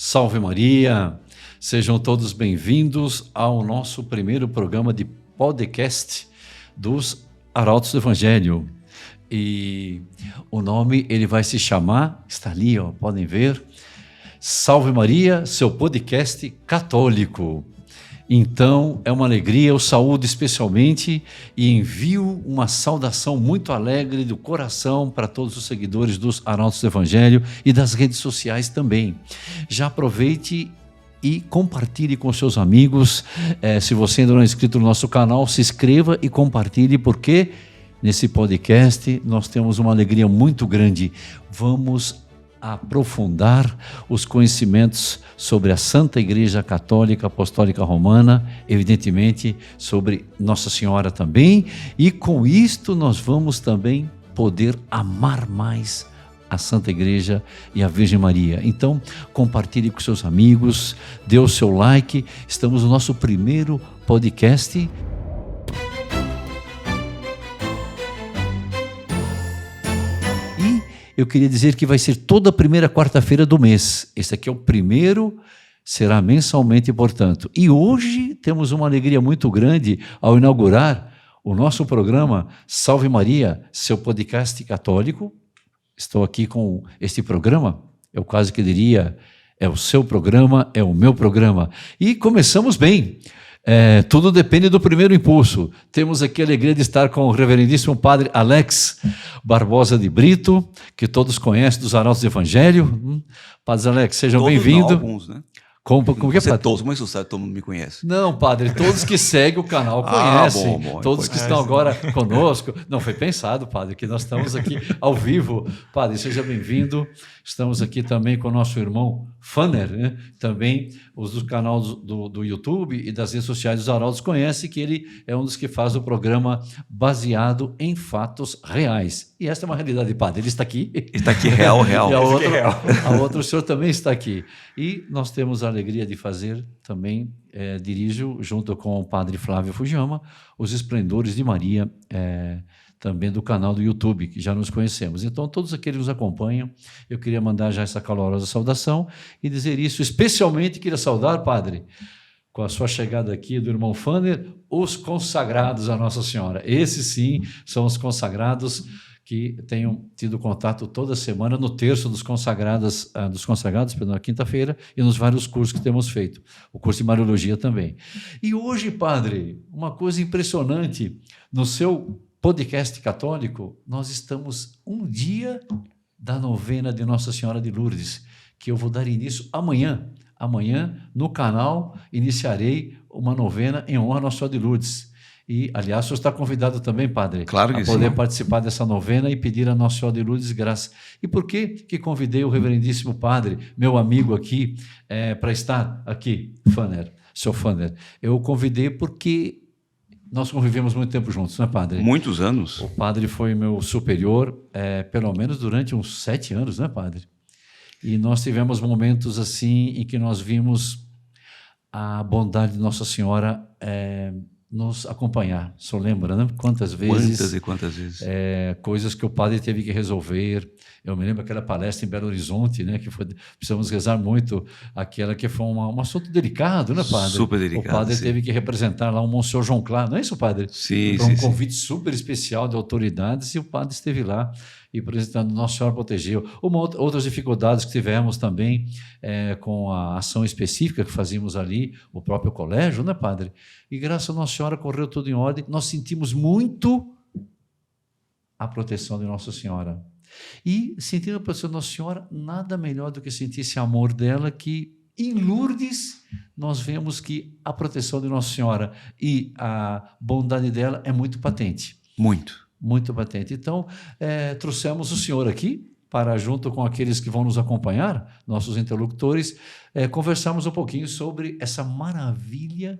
Salve Maria! Sejam todos bem-vindos ao nosso primeiro programa de podcast dos Arautos do Evangelho. E o nome ele vai se chamar, está ali, ó, podem ver, Salve Maria, seu podcast católico. Então, é uma alegria, eu saúdo especialmente e envio uma saudação muito alegre do coração para todos os seguidores dos Arautos do Evangelho e das redes sociais também. Já aproveite e compartilhe com seus amigos. Se você ainda não é inscrito no nosso canal, se inscreva e compartilhe, porque nesse podcast nós temos uma alegria muito grande. Vamos aprofundar os conhecimentos sobre a Santa Igreja Católica Apostólica Romana, evidentemente sobre Nossa Senhora também, e com isto nós vamos também poder amar mais a Santa Igreja e a Virgem Maria. Então, compartilhe com seus amigos, dê o seu like. Estamos no nosso primeiro podcast. Eu queria dizer que vai ser toda a primeira quarta-feira do mês. Esse aqui é o primeiro, será mensalmente, portanto. E hoje temos uma alegria muito grande ao inaugurar o nosso programa Salve Maria, seu podcast católico. Estou aqui com este programa, eu quase que diria, é o seu programa, é o meu programa. E começamos bem. Tudo depende do primeiro impulso. Temos aqui a alegria de estar com o reverendíssimo padre Alex Barbosa de Brito, que todos conhecem dos Arautos do Evangelho. Padre Alex, sejam bem-vindos. Alguns, né? Como que é, padre? Todos, mas você todo mundo me conhece. Não, padre, todos que seguem o canal conhecem, bom, todos que estão agora conosco. Não foi pensado, padre, que nós estamos aqui ao vivo. Padre, seja bem-vindo. Estamos aqui também com o nosso irmão Fanner, né? Também os do canal do YouTube e das redes sociais dos Arautos conhecem que ele é um dos que faz o programa baseado em fatos reais. E esta é uma realidade, padre. Ele está aqui. Está aqui, real. E a outra, o senhor também está aqui. E nós temos a alegria de fazer também, dirijo, junto com o padre Flávio Fujiyama, os Esplendores de Maria, também do canal do YouTube, que já nos conhecemos. Então, todos aqueles que nos acompanham, eu queria mandar já essa calorosa saudação e dizer isso, especialmente queria saudar, padre, com a sua chegada aqui do irmão Fanner, os consagrados à Nossa Senhora. Esses sim são os consagrados que tenham tido contato toda semana no terço dos consagrados, na quinta-feira, e nos vários cursos que temos feito, o curso de Mariologia também. E hoje, padre, uma coisa impressionante, no seu podcast católico, nós estamos um dia da novena de Nossa Senhora de Lourdes, que eu vou dar início amanhã. Amanhã, no canal, iniciarei uma novena em honra a Nossa Senhora de Lourdes. E, aliás, o senhor está convidado também, padre, claro que a poder sim. Participar dessa novena e pedir a Nossa Senhora de Lourdes graça. E por que convidei o reverendíssimo padre, meu amigo aqui, para estar aqui, Fanner, seu Fanner? Eu o convidei porque nós convivemos muito tempo juntos, não é, padre? Muitos anos. O padre foi meu superior, pelo menos durante uns 7 anos, não é, padre? E nós tivemos momentos assim em que nós vimos a bondade de Nossa Senhora nos acompanhar. O senhor lembra, né? Quantas vezes? Quantas vezes. Coisas que o padre teve que resolver. Eu me lembro aquela palestra em Belo Horizonte, né? Que foi, precisamos rezar muito, aquela que foi um assunto delicado, né, padre? Super delicado. O padre teve que representar lá o Monsenhor João Claro, não é isso, padre? Sim, Foi um convite super especial de autoridades e o padre esteve lá e apresentando Nossa Senhora protegeu. Outras dificuldades que tivemos também com a ação específica que fazíamos ali, o próprio colégio, né, padre? E graças a Nossa Senhora correu tudo em ordem. Nós sentimos muito a proteção de Nossa Senhora. E sentindo a proteção de Nossa Senhora, nada melhor do que sentir esse amor dela, que em Lourdes nós vemos que a proteção de Nossa Senhora e a bondade dela é muito patente. Muito patente. Então, trouxemos o senhor aqui para, junto com aqueles que vão nos acompanhar, nossos interlocutores, conversarmos um pouquinho sobre essa maravilha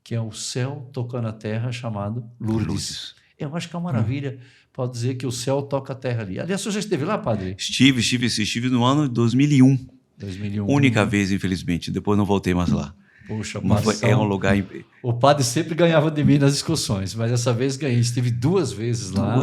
que é o céu tocando a terra, chamado Lourdes. Eu acho que é uma maravilha. Pode dizer que o céu toca a terra ali. Aliás, o senhor já esteve lá, padre? Estive no ano de 2001. 2001. Única vez, infelizmente. Depois não voltei mais lá. Puxa, é um lugar... O padre sempre ganhava de mim nas discussões, mas dessa vez ganhei. Estive 2 vezes lá,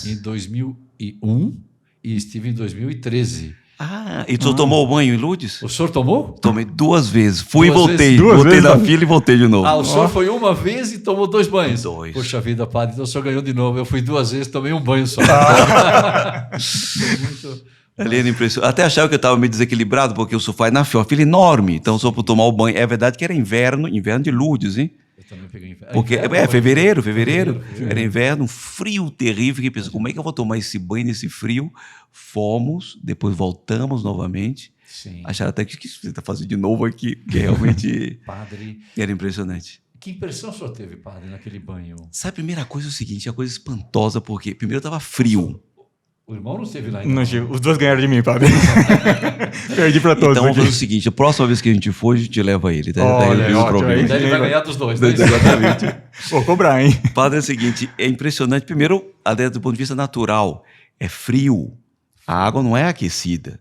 em 2001 e estive em 2013. Ah, e tu tomou banho em Lourdes? O senhor tomou? Tomei 2 vezes. Fui e Duas voltei. vezes? Duas Voltei vezes, da padre? fila e voltei de novo. Ah, o senhor foi uma vez e tomou 2 banhos? 2. Puxa vida, padre, então o senhor ganhou de novo. Eu fui 2 vezes, tomei um banho só. Muito... Ali era impressionante. Até achava que eu estava meio desequilibrado, porque o sofá é na fila, uma fila enorme. Então, só para tomar o banho. É verdade que era inverno de Lourdes, hein? Eu também peguei inverno. Porque Inverno, fevereiro. Era inverno, um frio terrível. Fiquei pensando, como é que eu vou tomar esse banho nesse frio? Fomos, depois voltamos novamente. Sim. Acharam até que você está fazendo de novo aqui, que realmente Padre, era impressionante. que impressão o senhor teve, padre, naquele banho? Sabe, a primeira coisa é o seguinte, a coisa espantosa, porque primeiro estava frio. O irmão não esteve lá ainda. Não, Gil, os 2 ganharam de mim, padre. Perdi pra todos. Então vamos aqui. fazer o seguinte, a próxima vez que a gente for, a gente leva ele. Tá? Olha, Daí resolve o ótimo, problema. aí. Daí ele vai ganhar dos dois, né? Exatamente. Vou cobrar, hein? Padre, é o seguinte, é impressionante. Primeiro, até do ponto de vista natural, é frio. A água não é aquecida.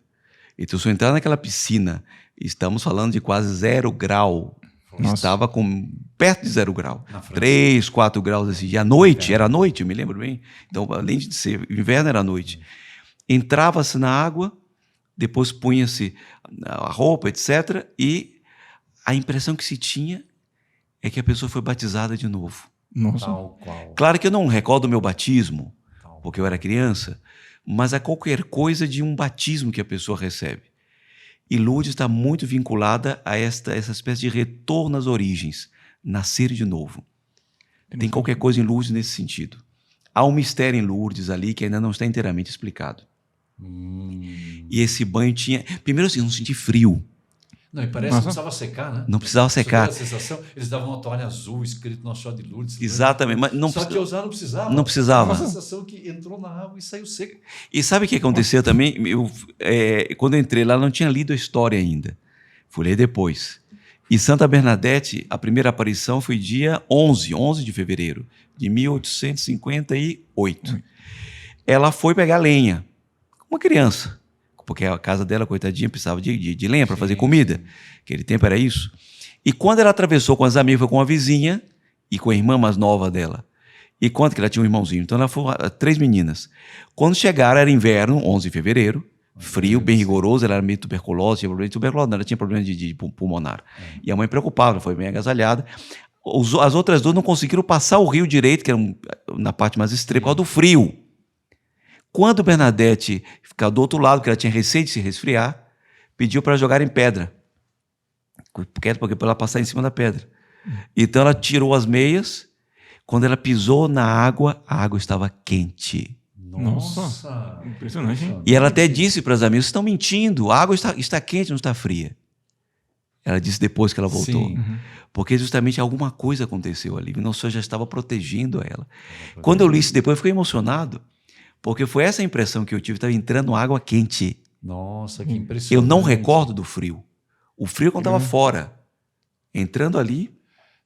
Então, se eu entrar naquela piscina, estamos falando de quase 0 grau. Nossa. Estava com perto de 0 grau. Na França. 3, 4 graus assim. E à noite, era à noite, eu me lembro bem. Então, além de ser inverno, era à noite. Entrava-se na água, depois punha-se a roupa, etc. E a impressão que se tinha é que a pessoa foi batizada de novo. Nossa. Tal qual. Claro que eu não recordo o meu batismo, Tal. porque eu era criança, mas é qualquer coisa de um batismo que a pessoa recebe. E Lourdes está muito vinculada a essa espécie de retorno às origens, nascer de novo. Tem qualquer coisa em Lourdes nesse sentido. Há um mistério em Lourdes ali que ainda não está inteiramente explicado. E esse banho tinha... Primeiro assim, eu não senti frio. Não, e parece que não precisava secar, né? Não precisava secar. Você teve a sensação, eles davam uma toalha azul escrito Nossa Senhora de Lourdes. Exatamente. Mas não Só que usar não precisava. Não precisava. Uma sensação que entrou na água e saiu seco. E sabe o que aconteceu também? Quando eu entrei lá, eu não tinha lido a história ainda. Fui ler depois. E Santa Bernadette, a primeira aparição foi dia 11 de fevereiro de 1858. Ela foi pegar lenha, uma criança, porque a casa dela, coitadinha, precisava de lenha para fazer comida. Aquele tempo era isso. E quando ela atravessou com as amigas, foi com a vizinha e com a irmã mais nova dela. E quando que ela tinha um irmãozinho? Então ela foi 3 meninas. Quando chegaram, era inverno, 11 de fevereiro, frio, bem rigoroso, ela era meio tuberculosa, tinha problema de tuberculose, não, ela tinha problema de pulmonar. E a mãe preocupada, foi bem agasalhada. As outras 2 não conseguiram passar o rio direito, que era na parte mais extrema, por causa do frio. Quando Bernadette ficou do outro lado, que ela tinha receio de se resfriar, pediu para jogar em pedra. Porque para ela passar em cima da pedra. Então ela tirou as meias. Quando ela pisou na água, a água estava quente. Nossa. Impressionante, hein? E ela até disse para as amigas, vocês estão mentindo, a água está quente, não está fria. Ela disse depois que ela voltou. Sim. Porque justamente alguma coisa aconteceu ali. O Nosso Senhor já estava protegendo ela. Quando eu li isso depois, eu fiquei emocionado. Porque foi essa a impressão que eu tive, estava entrando água quente. Nossa, que impressionante. Eu não recordo do frio. O frio quando estava fora. Entrando ali...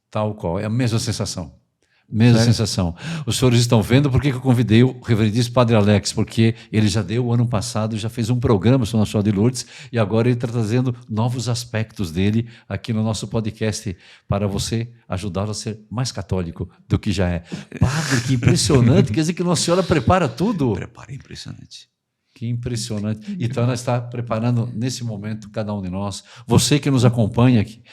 Tal qual, é a mesma sensação. Mesma sensação. Os senhores estão vendo por que eu convidei o reverendíssimo Padre Alex, porque ele já deu o ano passado, já fez um programa sobre Nossa Senhora de Lourdes e agora ele está trazendo novos aspectos dele aqui no nosso podcast para você ajudá-lo a ser mais católico do que já é. Padre, que impressionante, quer dizer que Nossa Senhora prepara tudo. Prepara, é impressionante. Que impressionante. Então, ela está preparando nesse momento, cada um de nós. Você que nos acompanha aqui,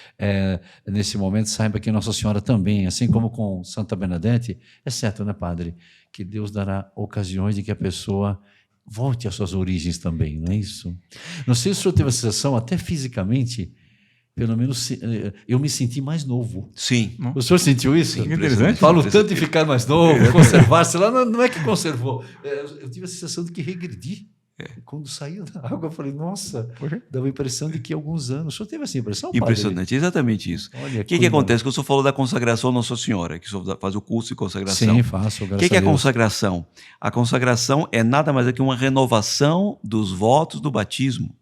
nesse momento, saiba que Nossa Senhora também, assim como com Santa Bernadette, é certo, né, Padre? Que Deus dará ocasiões de que a pessoa volte às suas origens também, não é isso? Não sei se o senhor teve a sensação, até fisicamente, pelo menos eu me senti mais novo. Sim. O senhor sentiu isso? Que interessante. Falo tanto em ficar mais novo, conservar-se lá, não é que conservou. Eu tive a sensação de que regredi. Quando saiu da água, eu falei, nossa, dava a impressão de que alguns anos. O senhor teve essa impressão, padre? Impressionante, exatamente isso. Olha, O que acontece? Que o senhor falou da consagração Nossa Senhora, que o senhor faz o curso de consagração. Sim, faço, graças O que é a Deus. consagração? A consagração é nada mais do que uma renovação dos votos do batismo.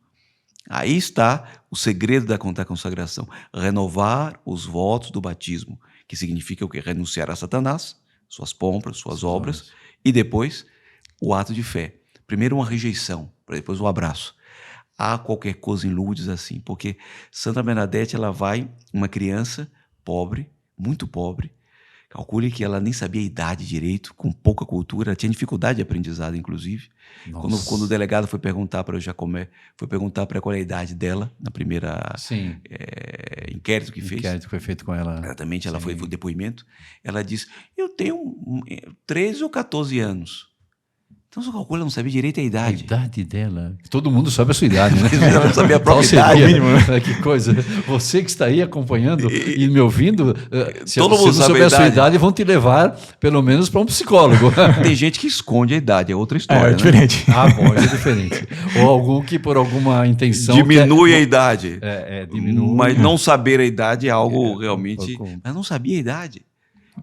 Aí está o segredo da consagração. Renovar os votos do batismo, que significa o quê? Renunciar a Satanás, suas pompas, suas obras, e depois o ato de fé. Primeiro uma rejeição, para depois um abraço. Há qualquer coisa em Lourdes assim, porque Santa Bernadette, ela vai, uma criança pobre, muito pobre, Calcule que ela nem sabia a idade direito, com pouca cultura, ela tinha dificuldade de aprendizado, inclusive. Quando o delegado foi perguntar para o Jacomé, foi perguntar para qual é a idade dela, na primeira inquérito que fez. Inquérito que foi feito com ela. Exatamente, ela foi o depoimento. Ela disse, eu tenho 13 ou 14 anos. Então, você calcula, não sabia direito a A idade. idade dela. Todo mundo sabe a sua idade, né? Ela não sabia a própria Qual idade. seria? Que coisa. Você que está aí acompanhando e me ouvindo, se Todo você mundo não sabe souber a a sua idade. idade, vão te levar, pelo menos, para um psicólogo. Tem gente que esconde a idade, é outra história. É né? diferente. Ah, bom, isso é diferente. Ou algum que, por alguma intenção... Diminui a idade. Diminui. Mas não saber a idade é algo realmente... pouco. Mas não sabia a idade.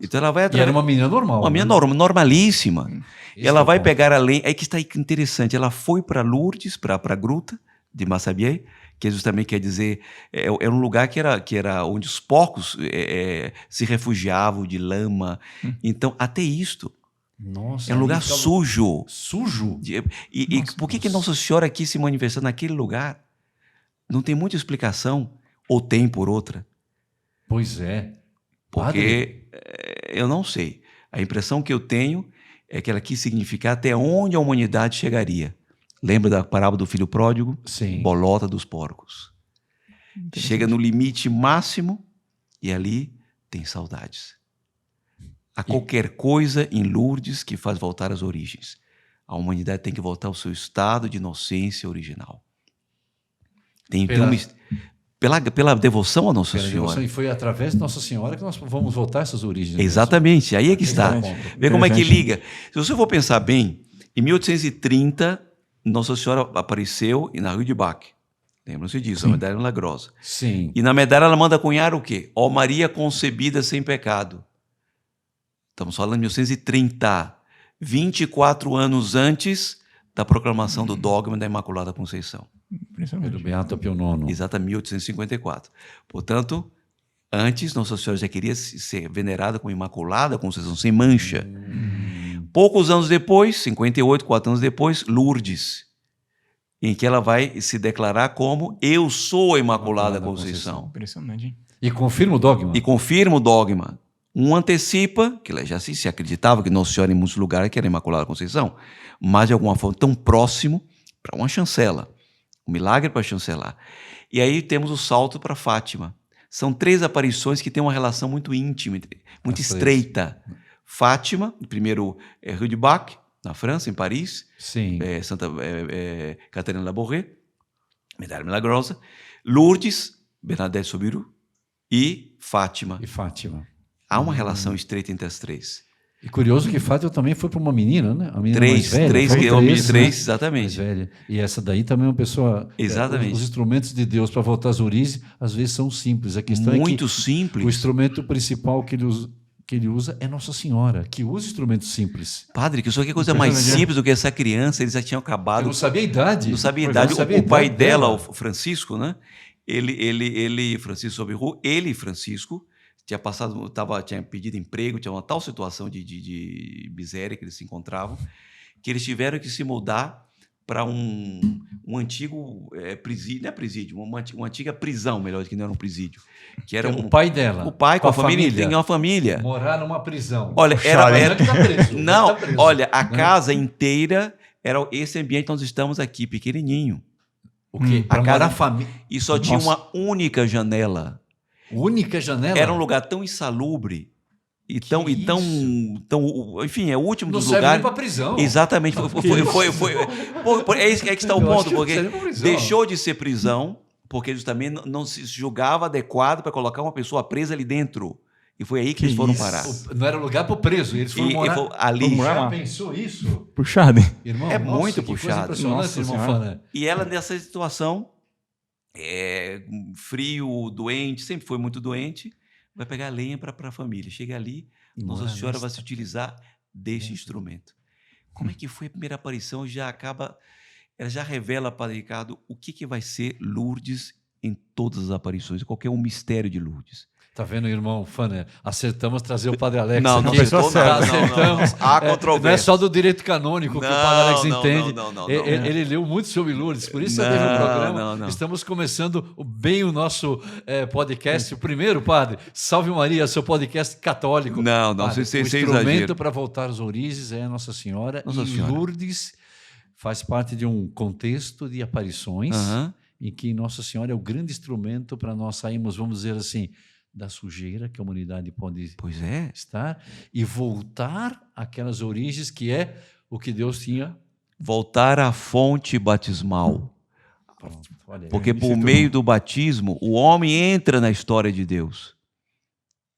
Então ela vai E atrás... era uma menina normal. Uma menina né? normalíssima. Esse Ela é o vai ponto. pegar a lenha. Aí que está interessante. Ela foi para Lourdes, para a gruta de Massabielle, que justamente quer dizer. Era um lugar que era onde os porcos se refugiavam de lama. Então, até isto. Nossa, É um lugar ali ficava sujo. Sujo? E por que Nossa Senhora quis se manifestar naquele lugar? Não tem muita explicação. Ou tem por outra. Pois é. Porque eu não sei. A impressão que eu tenho é que ela quis significar até onde a humanidade chegaria. Lembra da parábola do filho pródigo? Sim. Bolota dos porcos. Chega no limite máximo e ali tem saudades. Há qualquer coisa em Lourdes que faz voltar às origens. A humanidade tem que voltar ao seu estado de inocência original. Pela devoção a Nossa Senhora. E foi através de Nossa Senhora que nós vamos voltar a essas origens. Exatamente, aí é que está. Interessante. Vê como é que liga. Se você for pensar bem, em 1830, Nossa Senhora apareceu na Rue de Bac. Lembram-se disso, a medalha milagrosa. Sim. E na medalha ela manda cunhar o quê? Ó Maria concebida sem pecado. Estamos falando de 1830, 24 anos antes da proclamação do dogma da Imaculada Conceição. Pelo Beato Pio IX. Exatamente, 1854. Portanto, antes Nossa Senhora já queria ser venerada como Imaculada Conceição, sem mancha. Poucos anos depois, 58, 4 anos depois, Lourdes, em que ela vai se declarar como eu sou a Imaculada Conceição. Impressionante, hein? E confirma o dogma. E confirma o dogma. Um antecipa, que já se acreditava que Nossa Senhora em muitos lugares que era a Imaculada Conceição, mas de alguma forma tão próximo para uma chancela. Um milagre para chancelar. E aí temos o salto para Fátima. São 3 aparições que têm uma relação muito íntima, muito estreita. Fátima, primeiro Rue de Bac, na França, em Paris. Sim. Santa Catarina Labouré, Medalha Milagrosa. Lourdes, Bernadette Soubirous e Fátima. E Fátima. Há uma relação estreita entre as 3. E curioso que Fátima também foi para uma menina, né? A menina mais velha. Três, Né? exatamente. Mais velha. E essa daí também é uma pessoa... Exatamente. Os instrumentos de Deus para voltar às origens, às vezes, são simples. A questão é Muito que simples. o instrumento principal que ele usa é Nossa Senhora, que usa instrumentos simples. Padre, que isso aqui é coisa mais simples do que essa criança. Eles já tinham acabado... Eu não sabia a idade. Não sabia a Pois é, idade. não sabia a O pai idade dela, dela. o Francisco, né? Francisco Soubirous, Francisco, tinha pedido emprego, tinha uma tal situação de miséria que eles se encontravam, que eles tiveram que se mudar para um antigo presídio, não é presídio, uma antiga prisão, melhor, que não era um presídio. Que era O pai dela. O pai com a família, ele tem uma família. Morar numa prisão. Olha, Não, que tá preso, não, tá preso. olha, a casa inteira era esse ambiente que nós estamos aqui, pequenininho. O quê? A Para casa- morar família. E só tinha uma única janela. Única janela. Era um lugar tão insalubre e tão, enfim, é o último Não dos serve nem lugares. para prisão. Exatamente. É isso que está o Eu acho ponto, que porque não serve pra prisão. deixou de ser prisão, porque justamente não se julgava adequado para colocar uma pessoa presa ali dentro. E foi aí que eles foram isso? parar. Não era lugar para o preso. Eles foram E morar foi ali. Vamos morar Já lá. pensou isso? Puxado, hein? Irmão, É nossa, muito que coisa puxado. impressionante, Nossa irmão Senhora. Fana. E ela nessa situação, frio, doente, sempre foi muito doente, vai pegar lenha para a família. Chega ali, Nossa Morar Senhora nesta- vai se utilizar deste instrumento. Como é que foi a primeira aparição? Ela já revela, Padre Ricardo, o que vai ser Lourdes em todas as aparições, qual que é o mistério de Lourdes. Tá vendo, irmão Fanner? Acertamos trazer o Padre Alex Não, não aqui. acertou nada. Acertamos. Há Não é controvérsia. só do direito canônico que o Padre Alex entende. Não. Ele leu muito sobre Lourdes, por isso já Não, teve um programa. não. Estamos começando bem o nosso podcast. O primeiro, Padre, Salve Maria, seu podcast católico. Não, Padre, sem o exagero. instrumento para voltar às origens é Nossa Senhora. Nossa e Senhora. Lourdes faz parte de um contexto de aparições em que Nossa Senhora é o grande instrumento para nós sairmos, vamos dizer assim, da sujeira que a humanidade pode Pois é. estar e voltar àquelas origens que é o que Deus tinha. Voltar à fonte batismal. Pronto, olha aí. Porque por meio do batismo, o homem entra na história de Deus.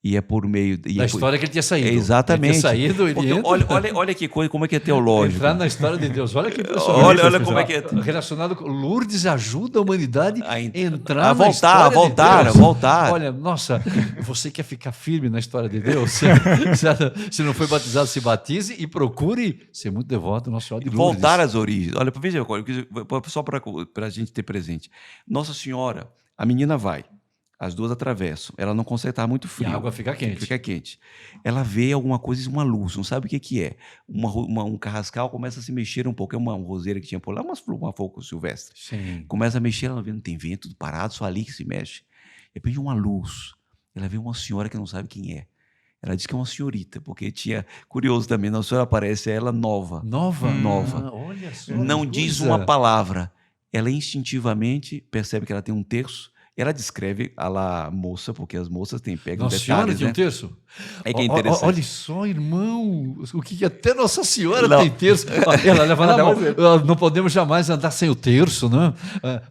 E é por meio... Da história que ele tinha saído. Exatamente. Ele tinha saído, ele Porque entra. olha que coisa, como é que é teológico. Entrar na história de Deus. Olha que impressionante. Olha como é que é. Relacionado com Lourdes ajuda a humanidade a entrar a na história de Deus. voltar. Olha, nossa, você quer ficar firme na história de Deus? Se não foi batizado, se batize e procure ser muito devoto ao Nosso Senhora de Lourdes. Voltar às origens. Olha, veja, só para a gente ter presente. Nossa Senhora, a menina vai. As duas atravessam. Ela não consegue estar muito frio. E a água fica quente. Fica quente. Ela vê alguma coisa, uma luz, não sabe o que é. Um carrascal começa a se mexer um pouco. É uma roseira que tinha por lá, uma fogo silvestre. Sim. Começa a mexer, ela vê, não tem vento parado, só ali que se mexe. De repente, uma luz. Ela vê uma senhora que não sabe quem é. Ela diz que é uma senhorita, porque tinha... Curioso também, a senhora aparece, ela nova. Nova? Nova. Olha só. Não diz uma palavra. Ela instintivamente percebe que ela tem um terço. Ela descreve a lá moça, porque as moças pegam Nossa detalhes, Senhora tinha né? um terço? É que é interessante. Olha só, irmão, o que até Nossa Senhora tem terço. Ela leva na mão. Não podemos jamais andar sem o terço, né?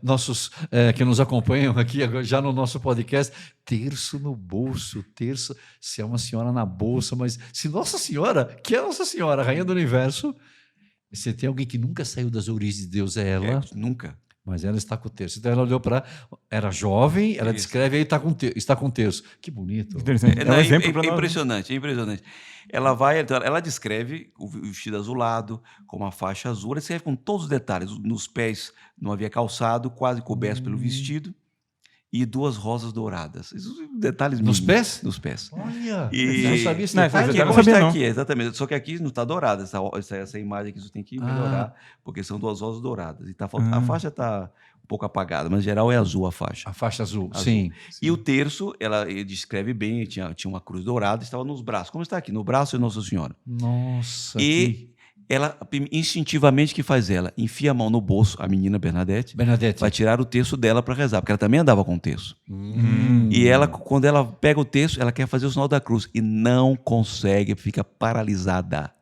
Nossos que nos acompanham aqui já no nosso podcast, terço no bolso, terço, se é uma senhora na bolsa, mas se Nossa Senhora, que é Nossa Senhora, Rainha do Universo, se tem alguém que nunca saiu das origens de Deus, é ela. Nunca. Mas ela está com o terço. Então ela olhou para... Era jovem, ela descreve e aí está com o terço. Que bonito. É um exemplo para nós. Impressionante, é impressionante. Ela vai, ela descreve o vestido azulado, com uma faixa azul, ela descreve com todos os detalhes. Nos pés não havia calçado, quase coberto pelo vestido, e 2 rosas douradas. Detalhes nos mínimos. pés? Nos pés. Olha, E... eu não sabia esse Não, detalhe. aqui, Aqui, não como sabia, está não. aqui, exatamente. Só que aqui não está dourada, essa imagem aqui isso tem que melhorar, porque são 2 rosas douradas. E a faixa está um pouco apagada, mas em geral é azul a faixa. A faixa azul, sim. E o terço, ela descreve bem, tinha uma cruz dourada, estava nos braços. Como está aqui? No braço de Nossa Senhora. Nossa. E ela, instintivamente, o que faz ela? Enfia a mão no bolso, a menina Bernadette, vai tirar o terço dela para rezar, porque ela também andava com o terço. E ela, quando ela pega o terço, ela quer fazer o sinal da cruz e não consegue, fica paralisada.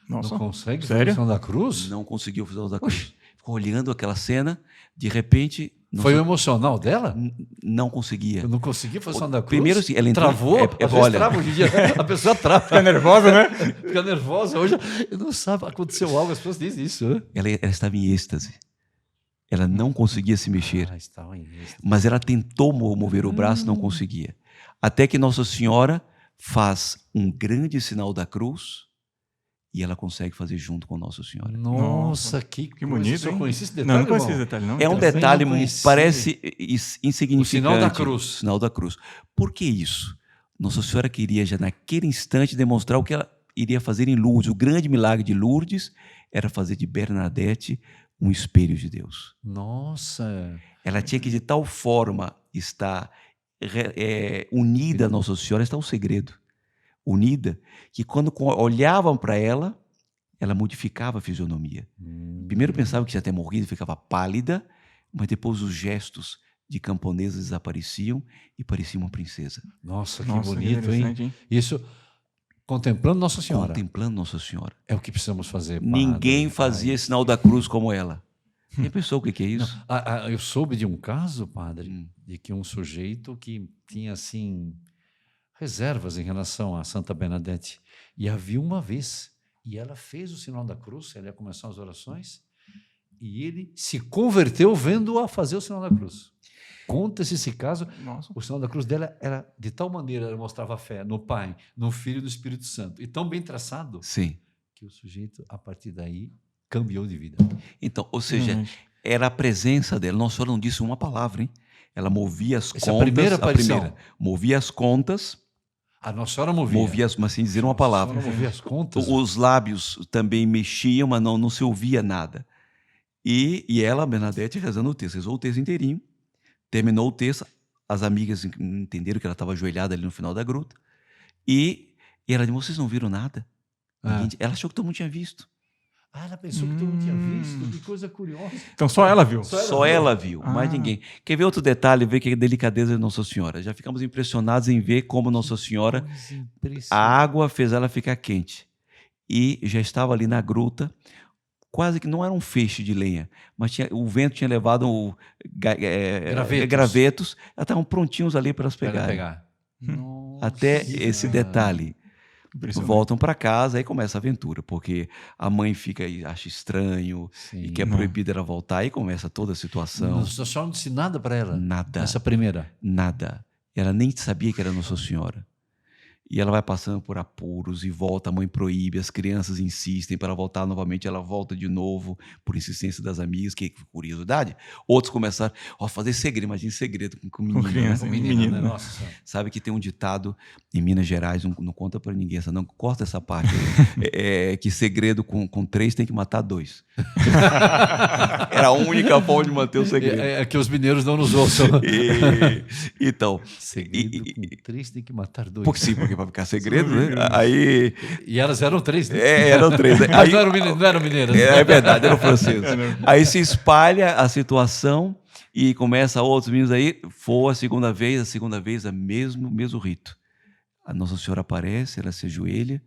Nossa, não consegue sério? fazer o sinal da cruz? Não conseguiu fazer o sinal da cruz. Ficou olhando aquela cena, de repente... Foi o emocional dela? Não conseguia. Eu não conseguia fazer o sinal da cruz? Primeiro, sim, ela entrou... Travou? Às vezes olha, trava hoje em dia. A pessoa trava. Fica nervosa, né? Fica nervosa. Hoje não sabe, aconteceu algo, as pessoas dizem isso. Né? ela estava em êxtase. Ela não conseguia se mexer. Estava em êxtase. Mas ela tentou mover o braço, não conseguia. Até que Nossa Senhora faz um grande sinal da cruz e ela consegue fazer junto com Nossa Senhora. Nossa, que bonito. Eu conheci esse detalhe, Não conheci irmão. esse detalhe, não. É um também detalhe, não conhecia. parece insignificante. O sinal da cruz. O sinal da cruz. Por que isso? Nossa Senhora queria já naquele instante demonstrar o que ela iria fazer em Lourdes. O grande milagre de Lourdes era fazer de Bernadette um espelho de Deus. Nossa. Ela tinha que de tal forma estar unida a Nossa Senhora, está o segredo. Unida, que quando olhavam para ela, ela modificava a fisionomia. Primeiro pensava que já tinha morrido, ficava pálida, mas depois os gestos de camponesa desapareciam e parecia uma princesa. Nossa, que Nossa, bonito, hein? Isso, contemplando Nossa Senhora. Contemplando Nossa Senhora. É o que precisamos fazer, padre. Ninguém fazia sinal da cruz como ela. Já pensou o que é isso? Eu soube de um caso, padre, de que um sujeito que tinha, assim, reservas em relação a Santa Bernadette. E havia uma vez, e ela fez o sinal da cruz, ela ia começar as orações, e ele se converteu vendo-a fazer o sinal da cruz. Conta-se esse caso. Nossa. O sinal da cruz dela era de tal maneira, ela mostrava fé no Pai, no Filho e no Espírito Santo. E tão bem traçado Sim. que o sujeito, a partir daí, cambiou de vida. Então, ou seja, era a presença dela. Nossa Senhora não disse uma palavra, hein? Ela movia as Essa é a contas. primeira aparição? Movia as contas. A Nossa Senhora movia. Mas sem dizer uma palavra. Nossa Senhora movia as contas. Os lábios também mexiam, mas não se ouvia nada. E ela, Bernadette, rezando o texto. Rezou o texto inteirinho. Terminou o texto. As amigas entenderam que ela estava ajoelhada ali no final da gruta. E ela disse, vocês não viram nada? Ela achou que todo mundo tinha visto. Ela pensou que todo mundo tinha visto. Que coisa curiosa. Então só ela viu. Só ela viu, mais ninguém. Quer ver outro detalhe, ver que a delicadeza de Nossa Senhora? Já ficamos impressionados em ver como Nossa Senhora, a água fez ela ficar quente. E já estava ali na gruta, quase que não era um feixe de lenha, mas o vento tinha levado gravetos. Elas estavam prontinhos ali para elas pegarem. Até esse detalhe. Voltam para casa, aí começa a aventura, porque a mãe fica e acha estranho, e quer proibir ela voltar, aí começa toda a situação. Nossa Senhora não disse nada para ela? Nada. Essa primeira? Nada. Ela nem sabia que era Nossa Senhora. E ela vai passando por apuros e volta, a mãe proíbe, as crianças insistem para ela voltar novamente, ela volta de novo, por insistência das amigas, que curiosidade. Outros começaram a fazer segredo, imagina segredo com menino. Criança, né? menino, né? Nossa Senhora. Sabe que tem um ditado em Minas Gerais, não conta para ninguém, não corta essa parte, que segredo com 3 tem que matar 2. Era a única forma de manter o segredo. É que os mineiros não nos ouçam. Então, segredo com 3 tem que matar 2. Porque para ficar segredo, né? Aí... E elas eram 3, né? Eram 3. Mas aí, não eram mineiras. É verdade, eram franceses. Aí se espalha a situação e começa outros meninos aí. Foi a segunda vez, mesmo rito. A Nossa Senhora aparece, ela se ajoelha,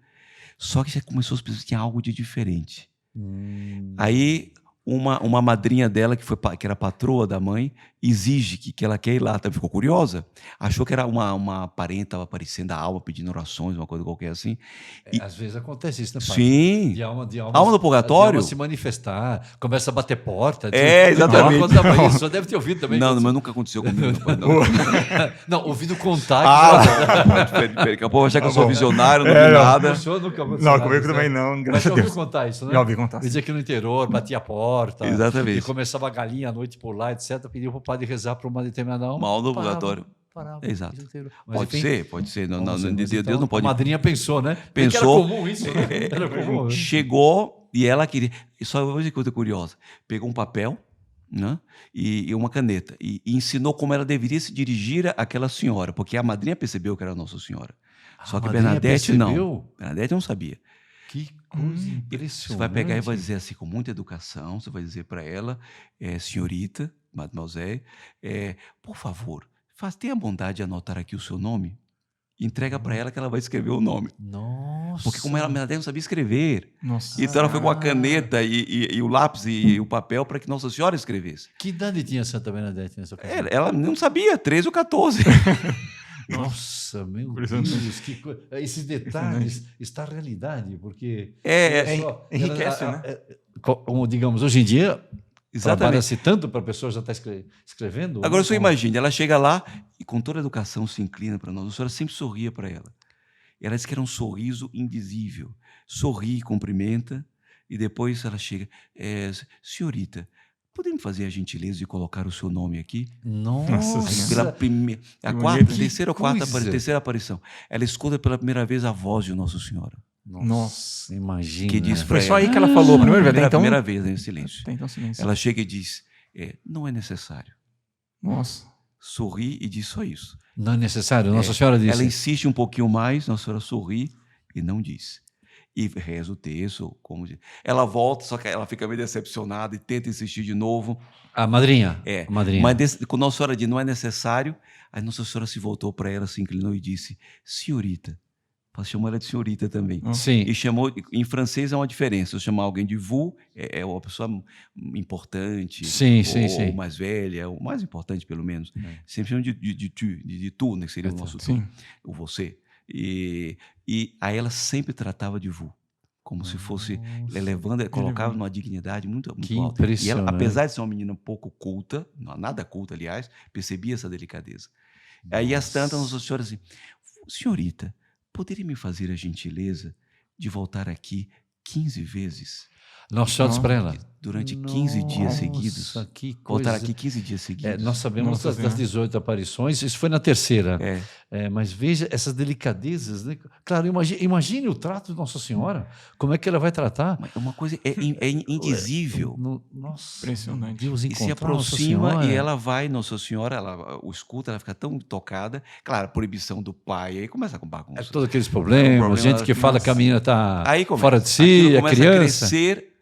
só que já começou as pessoas que tinha algo de diferente. Aí uma madrinha dela, que era patroa da mãe, exige que ela quer ir lá. Ficou curiosa. Achou que era uma parente, estava aparecendo a alma, pedindo orações, uma coisa qualquer assim. Às vezes acontece isso, né, pai? Sim. De alma do purgatório. De alma se manifestar, começa a bater porta. Exatamente. Você só deve ter ouvido também. Não, mas nunca aconteceu comigo. Não, ouvido contar. Peraí, que a povo vai achar que eu sou visionário, não vi nada. Não, comigo também não, graças a Deus. Mas já ouviu contar isso, né? Já ouvi contar. Dizia que no interior batia a porta. Exatamente. E começava a galinha à noite por lá, etc. Pediu para o padre rezar para uma determinada alma. Mal do purgatório. Parava. Exato. Mas, pode ser. Deus não pode. A madrinha pensou, né? Pensou. Era comum isso, né? Era comum. Chegou e ela queria. E só uma coisa curiosa. Pegou um papel, né, e uma caneta e ensinou como ela deveria se dirigir àquela senhora, porque a madrinha percebeu que era Nossa Senhora. Só que Bernadette não. Bernadette não sabia. Que coisa impressionante. Você vai pegar e vai dizer assim, com muita educação, você vai dizer para ela, senhorita, mademoiselle, por favor, tenha a bondade de anotar aqui o seu nome. Entrega para ela que ela vai escrever o nome. Nossa. Porque como ela não sabia escrever. Nossa. Então ela foi com a caneta e o lápis e o papel para que Nossa Senhora escrevesse. Que idade tinha Santa Bernadette nessa ocasião? Ela não sabia, 13 ou 14. Nossa, meu Deus, que coisa. Esses detalhes, está a realidade, porque... Enriquece, né? Como, digamos, hoje em dia, Exatamente. trabalha-se tanto para a pessoa já estar escrevendo. Agora, você imagine, ela chega lá e com toda a educação se inclina para nós. A senhora sempre sorria para ela. Ela disse que era um sorriso invisível. Sorri, cumprimenta, e depois ela chega. Senhorita, poderia me fazer a gentileza de colocar o seu nome aqui? Nossa. Pela terceira aparição. Ela escuta pela primeira vez a voz de Nossa Senhora. Nossa, imagina. Que diz Foi para só ela, aí que ela falou primeiro, primeira vez, em silêncio. Então, silêncio. Ela chega e diz, não é necessário. Nossa. Sorri e diz só isso. Não é necessário, Nossa Senhora disse. Ela insiste um pouquinho mais, Nossa Senhora sorri e não diz. E reza o texto, como diz. Ela volta, só que ela fica meio decepcionada e tenta insistir de novo. A madrinha? A madrinha. Mas quando Nossa Senhora diz, não é necessário, aí Nossa Senhora se voltou para ela, se inclinou e disse, senhorita. Chamou ela de senhorita também. Sim. E chamou, em francês é uma diferença. Se chamar alguém de vous, é uma pessoa importante. Sim. Ou mais velha, ou mais importante, pelo menos. Sempre chamam de tu, né, que seria o nosso tu, o você. E aí ela sempre tratava de vous. Como se fosse elevando, colocava numa dignidade muito alta. E ela, apesar de ser uma menina um pouco culta, nada culta, aliás, percebia essa delicadeza. Aí as tantas, Nossa Senhora assim, senhorita, poderia me fazer a gentileza de voltar aqui 15 vezes? Nossa Senhora disse para ela. Durante 15 dias seguidos. Nossa, que Voltar coisa. aqui 15 dias seguidos. Nós sabemos Nossa das 18 aparições, isso foi na terceira. Mas veja essas delicadezas. Né? Claro, imagine o trato de Nossa Senhora. Como é que ela vai tratar? Uma coisa é indizível. Nossa, Impressionante. Deus E se encontrar Nossa aproxima Senhora. e ela vai, Nossa Senhora, ela o escuta, ela fica tão tocada. Claro, proibição do pai, aí começa com bagunça. Todos aqueles problemas, problema gente da que fala que a menina está Aí começa. fora de si, Aquilo a começa criança. a crescer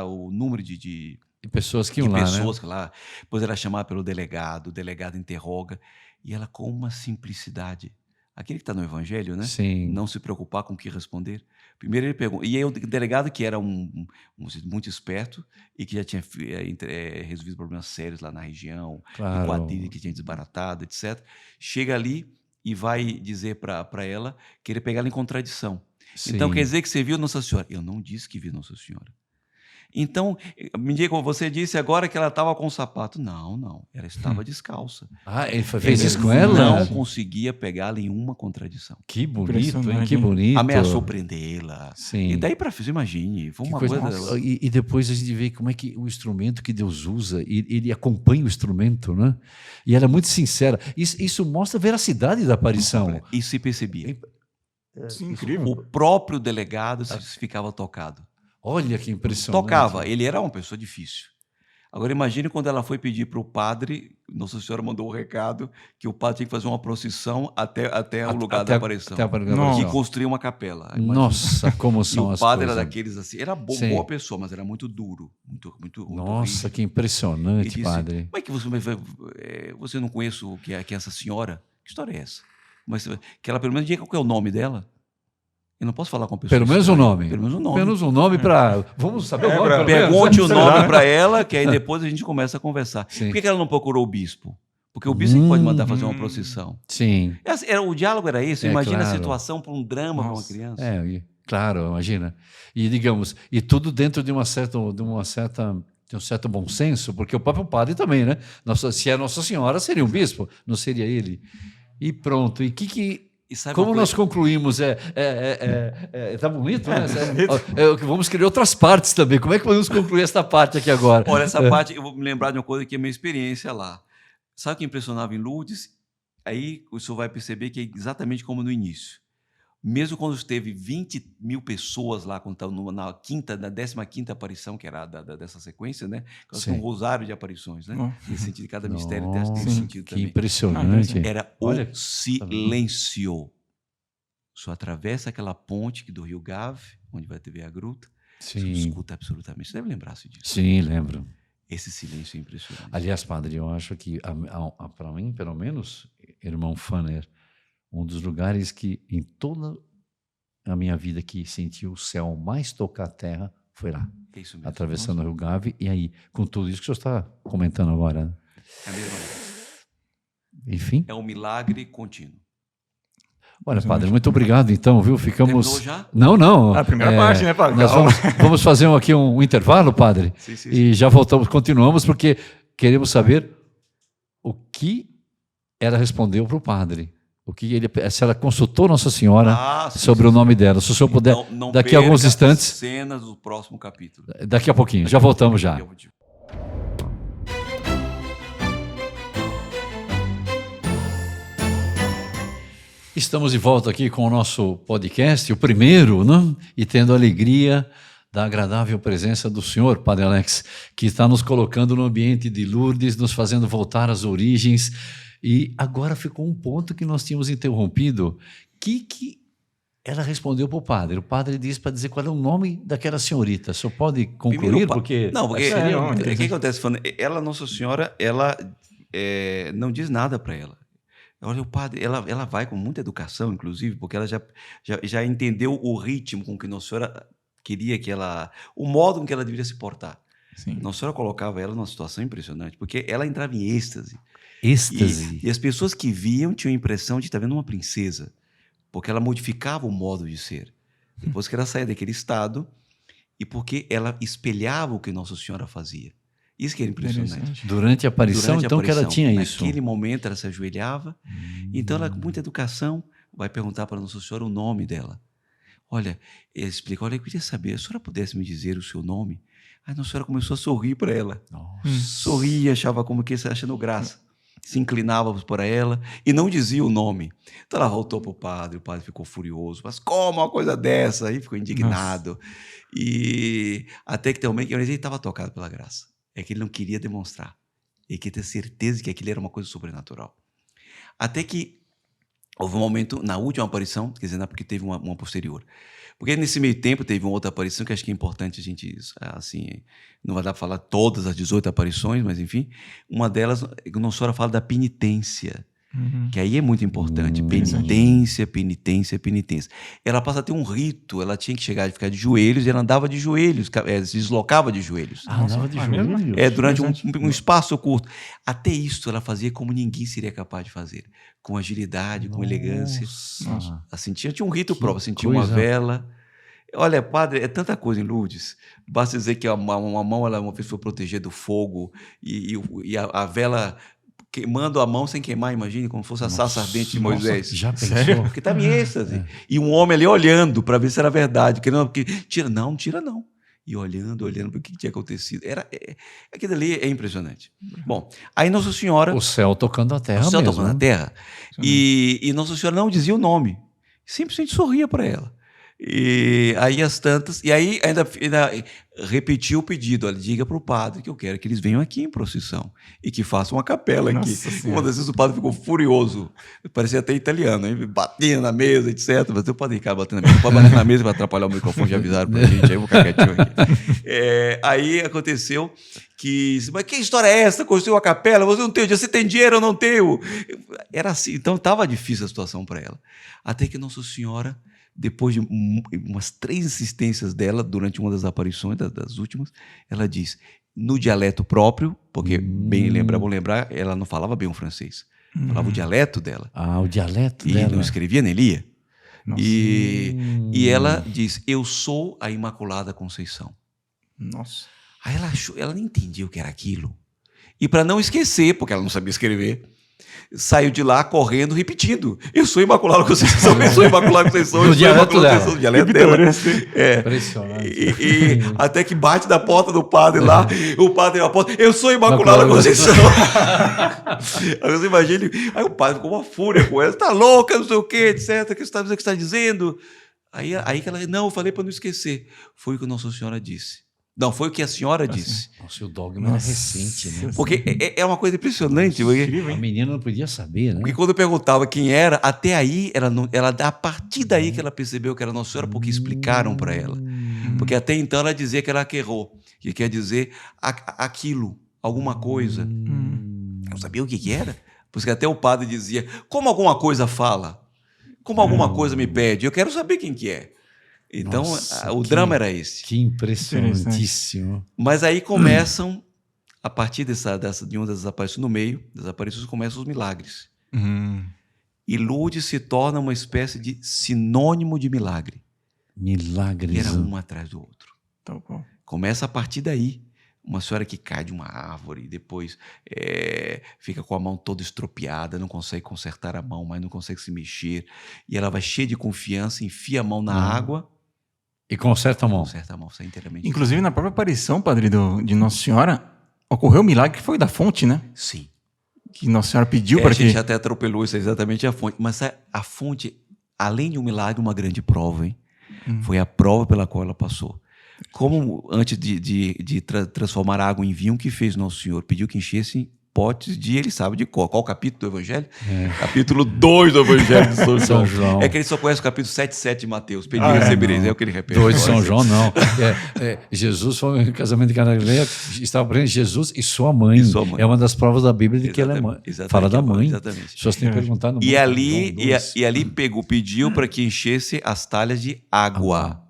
o número de E pessoas que iam lá, pessoas né? que lá. Depois ela é chamada pelo delegado, o delegado interroga, e ela com uma simplicidade. Aquele que está no Evangelho, né? Sim. Não se preocupar com o que responder. Primeiro ele pergunta. E aí o delegado, que era muito esperto e que já tinha resolvido problemas sérios lá na região, Claro. quadrilha que tinha desbaratado, etc., chega ali e vai dizer para ela que ele pegar ela em contradição. Sim. Então quer dizer que você viu Nossa Senhora? Eu não disse que vi Nossa Senhora. Então, me diga, você disse agora que ela estava com sapato. Não, ela estava descalça. Ele fez isso com ela? Não conseguia pegá-la em uma contradição. Que bonito, hein? Impressionante, Que hein? bonito. Ameaçou prendê-la. Sim. E daí para frente, imagine, foi Que uma coisa- coisa... E depois a gente vê como é que o instrumento que Deus usa, ele acompanha o instrumento, né? E ela é muito sincera. Isso mostra a veracidade da aparição. E se percebia. Sim, incrível. O próprio delegado ficava tocado. Olha que impressionante. Tocava. Ele era uma pessoa difícil. Agora imagine quando ela foi pedir para o padre, Nossa Senhora mandou o recado que o padre tinha que fazer uma procissão até o lugar da aparição. Até a Nossa. aparição. E construir uma capela. Imagina. Nossa, como E são o as padre coisas. era daqueles assim, era Sim. boa pessoa, mas era muito duro, muito Nossa, rígido. que E impressionante, disse, padre. como é que você não conhece o que é essa senhora? Que história é essa? Mas, que ela pelo menos diga qual é o nome dela. Eu não posso falar com a pessoa. Pelo menos o nome. Pelo menos o nome. Pelo menos um nome para... Vamos saber o nome, pelo menos. Pergunte o Sei nome lá. para ela, que aí depois a gente começa a conversar. Sim. Por que ela não procurou o bispo? Porque o bispo pode mandar fazer uma procissão. Sim. O diálogo era esse. É, Imagina claro. a situação para um drama para uma Nossa. criança. Claro, imagina. E digamos, e tudo dentro de um certo bom senso, porque o próprio padre também, né? Se é Nossa Senhora, seria um bispo, não seria ele. E pronto. E E sabe como uma nós coisa? concluímos? Tá bonito, né? Vamos querer outras partes também. Como é que vamos concluir esta parte aqui agora? Olha, essa parte, eu vou me lembrar de uma coisa que é minha experiência lá. Sabe o que impressionava em Lourdes? Aí o senhor vai perceber que é exatamente como no início. Mesmo quando esteve 20 mil pessoas lá, quando estava na 15ª aparição, que era dessa sequência, né? Sim. Um rosário de aparições, né? Oh. Nesse sentido, cada mistério Nossa, nesse sentido que também. impressionante. Era Olha, o silêncio. Só atravessa aquela ponte do Rio Gave, onde vai ter a gruta, você não Sim, escuta absolutamente. Você deve lembrar-se disso. sim, lembro. Esse silêncio é impressionante. Aliás, padre, eu acho que, para mim, pelo menos, irmão Fanner, um dos lugares que, em toda a minha vida, que senti o céu mais tocar a terra, foi lá, É isso mesmo. atravessando o Rio Gave, e aí, com tudo isso que o senhor está comentando agora. Né? É a mesma coisa. Enfim. É um milagre contínuo. Olha, padre, muito obrigado, então, viu? Ficamos... Terminou já? Não. A primeira parte, né, padre? Nós vamos fazer aqui um intervalo, padre, Sim. e já voltamos, continuamos, porque queremos saber o que ela respondeu para o padre. Se ela consultou Nossa Senhora sobre o nome dela. Se o senhor puder, não daqui a alguns perca instantes, cenas do próximo capítulo. daqui a pouquinho, já voltamos já. Estamos de volta aqui com o nosso podcast, o primeiro, né? E tendo a alegria da agradável presença do senhor, Padre Alex, que está nos colocando no ambiente de Lourdes, nos fazendo voltar às origens. E agora ficou um ponto que nós tínhamos interrompido. Que ela respondeu para o padre? O padre disse para dizer qual é o nome daquela senhora. Só pode concluir? Porque o que acontece? Ela, Nossa Senhora, ela não diz nada para ela. Olha, o padre, ela vai com muita educação, inclusive, porque ela já entendeu o ritmo com que Nossa Senhora queria que ela... O modo com que ela deveria se portar. Sim. Nossa Senhora colocava ela numa situação impressionante, porque ela entrava em êxtase. Êxtase. E as pessoas que viam tinham a impressão de estar vendo uma princesa, porque ela modificava o modo de ser. Depois que ela saía daquele estado, e porque ela espelhava o que Nossa Senhora fazia. Isso que era impressionante. Durante a aparição, Durante a então, que ela aparição, tinha isso. Naquele momento, ela se ajoelhava. Então, ela, com muita educação, vai perguntar para Nossa Senhora o nome dela. Olha, ele explica, olha, eu queria saber, se a senhora pudesse me dizer o seu nome, Aí Nossa Senhora começou a sorrir para ela. Nossa. Sorria, achava como que achando graça. Se inclinava para ela e não dizia o nome. Então ela voltou para o padre ficou furioso. Mas como uma coisa dessa? Aí ficou indignado. E até que tem um momento que ele estava tocado pela graça. É que ele não queria demonstrar. Ele queria ter certeza de que aquilo era uma coisa sobrenatural. Até que houve um momento, na última aparição, quer dizer, não é porque teve uma posterior. Porque nesse meio tempo teve uma outra aparição que acho que é importante a gente, assim, não vai dar para falar todas as 18 aparições, mas enfim, uma delas, Nossa Senhora fala da penitência, que aí é muito importante. Penitência, penitência, penitência. Ela passa a ter um rito, ela tinha que chegar e ficar de joelhos, e ela andava de joelhos, se deslocava de joelhos. Andava de joelhos? Durante um espaço curto. Até isso ela fazia como ninguém seria capaz de fazer. Com agilidade, com elegância. Nossa. Assim, tinha um rito próprio, assim, tinha coisa. uma vela. Olha, padre, é tanta coisa em Lourdes. Basta dizer que uma mão, ela uma vez foi proteger do fogo e a vela queimando a mão sem queimar, imagine, como fosse a sarça ardente de Moisés. Já pensou? Porque estava em êxtase. E um homem ali olhando para ver se era verdade. Porque tira não. E olhando para o que tinha acontecido. Aquilo ali é impressionante. Bom, aí Nossa Senhora... O céu tocando a terra mesmo. tocando a terra. E Nossa Senhora não dizia o nome. Simplesmente sorria para ela. E aí as tantas... E aí ainda repetiu o pedido. Olha, diga para o padre que eu quero que eles venham aqui em procissão e que façam uma capela aqui. Uma das vezes o padre ficou furioso. Parecia até italiano, hein? Batendo na mesa, etc. Mas o padre Ricardo batendo na mesa. Não pode bater na mesa para atrapalhar o microfone, já avisaram para a gente. Aí eu vou ficar quietinho aqui. Aí aconteceu que... Mas que história é essa? Construiu a capela? Você não tem dinheiro? Você tem dinheiro? Eu não tenho. Era assim. Então estava difícil a situação para ela. Até que Nossa Senhora... Depois de umas 3 insistências dela, durante uma das aparições, das últimas, ela diz, no dialeto próprio, porque, vamos lembrar, ela não falava bem o francês. Falava o dialeto dela. O dialeto e dela. não escrevia nem lia. E ela diz, eu sou a Imaculada Conceição. Nossa. Aí ela não entendia o que era aquilo. E para não esquecer, porque ela não sabia escrever, saiu de lá correndo, repetindo. Eu sou Imaculada Conceição, eu sou Imaculada Conceição. No dialeto dela. No dialeto dela. Impressionante. E até que bate da porta do padre lá, o padre na porta, eu sou Imaculada Conceição. Aí você imagina, aí o padre ficou uma fúria com ela, tá louca, não sei o quê, etc. O que você está dizendo? Aí que ela, não, eu falei para não esquecer. Foi o que Nossa Senhora disse. Não, foi o que a senhora disse. Nossa, o dogma era recente, né? Porque é uma coisa impressionante. A menina não podia saber, né? Porque quando eu perguntava quem era, até aí, a partir daí que ela percebeu que era Nossa Senhora, porque explicaram para ela. Porque até então ela dizia que era aquerrou, que quer dizer aquilo, alguma coisa. Eu sabia o que era. Porque até o padre dizia, como alguma coisa fala, como alguma coisa me pede, eu quero saber quem que é. Então, o drama era esse. Que impressionantíssimo. Mas aí começam, a partir de uma das aparições, no meio das aparições, começam os milagres. E Lourdes se torna uma espécie de sinônimo de milagre. Milagres. E era um atrás do outro. Começa a partir daí. Uma senhora que cai de uma árvore, depois fica com a mão toda estropiada, não consegue consertar a mão, mas não consegue se mexer. E ela vai cheia de confiança, enfia a mão na água. E conserta a mão. Conserta a mão, sai inteiramente. Inclusive, na própria aparição, padre, de Nossa Senhora, ocorreu o milagre que foi da fonte, né? Sim. Que Nossa Senhora pediu para que... A gente até atropelou isso, exatamente a fonte. Mas a fonte, além de um milagre, uma grande prova, hein? Foi a prova pela qual ela passou. Como antes de transformar a água em vinho, que fez Nosso Senhor? Pediu que enchessem potes de, ele sabe de qual capítulo do Evangelho? Capítulo 2 do Evangelho de São João. É que ele só conhece o capítulo 7 de Mateus. Pedi e recebereis, é o que ele repete. 2 de São João, não. Jesus foi no casamento de Cana da Galileia, estava presente Jesus e sua mãe. É uma das provas da Bíblia de que ela é mãe. Fala da mãe. Exatamente. As pessoas têm que perguntar no E ali pediu para que enchesse as talhas de água.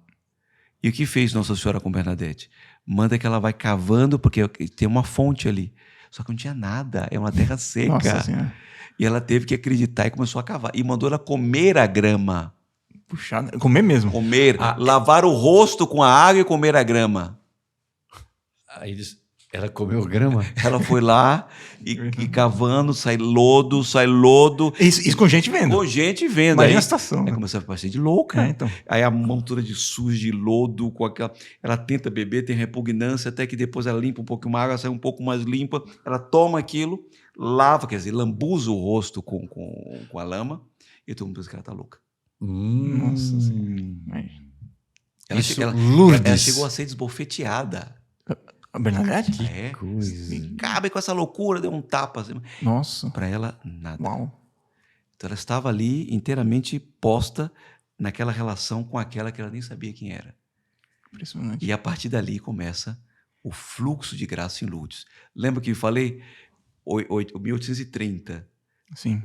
E o que fez Nossa Senhora com Bernadette? Manda que ela vai cavando, porque tem uma fonte ali. Só que não tinha nada, é uma terra seca. Nossa Senhora. E ela teve que acreditar e começou a cavar. E mandou ela comer a grama. Puxar, comer mesmo. Lavar o rosto com a água e comer a grama. Aí eles Ela comeu grama? Ela foi lá e cavando, sai lodo. Isso com gente vendo. Com gente vendo. Imagina Aí, a situação. aí Né? começou a ficar de louca. Então. Aí a mão toda de sujo, de lodo, com aquela. Ela tenta beber, tem repugnância, até que depois ela limpa um pouco uma água, sai um pouco mais limpa. Ela toma aquilo, lava, quer dizer, lambuza o rosto com a lama, e todo mundo pensa que ela está louca. Nossa Senhora. Lourdes. Ela chegou a ser desbofeteada. A Bernadette? Que coisa. Cabe com essa loucura, deu um tapa. Assim. Nossa. Para ela, nada. Uau. Então ela estava ali inteiramente posta naquela relação com aquela que ela nem sabia quem era. Impressionante. E a partir dali começa o fluxo de graça em Lourdes. Lembra que eu falei? 1830. Sim.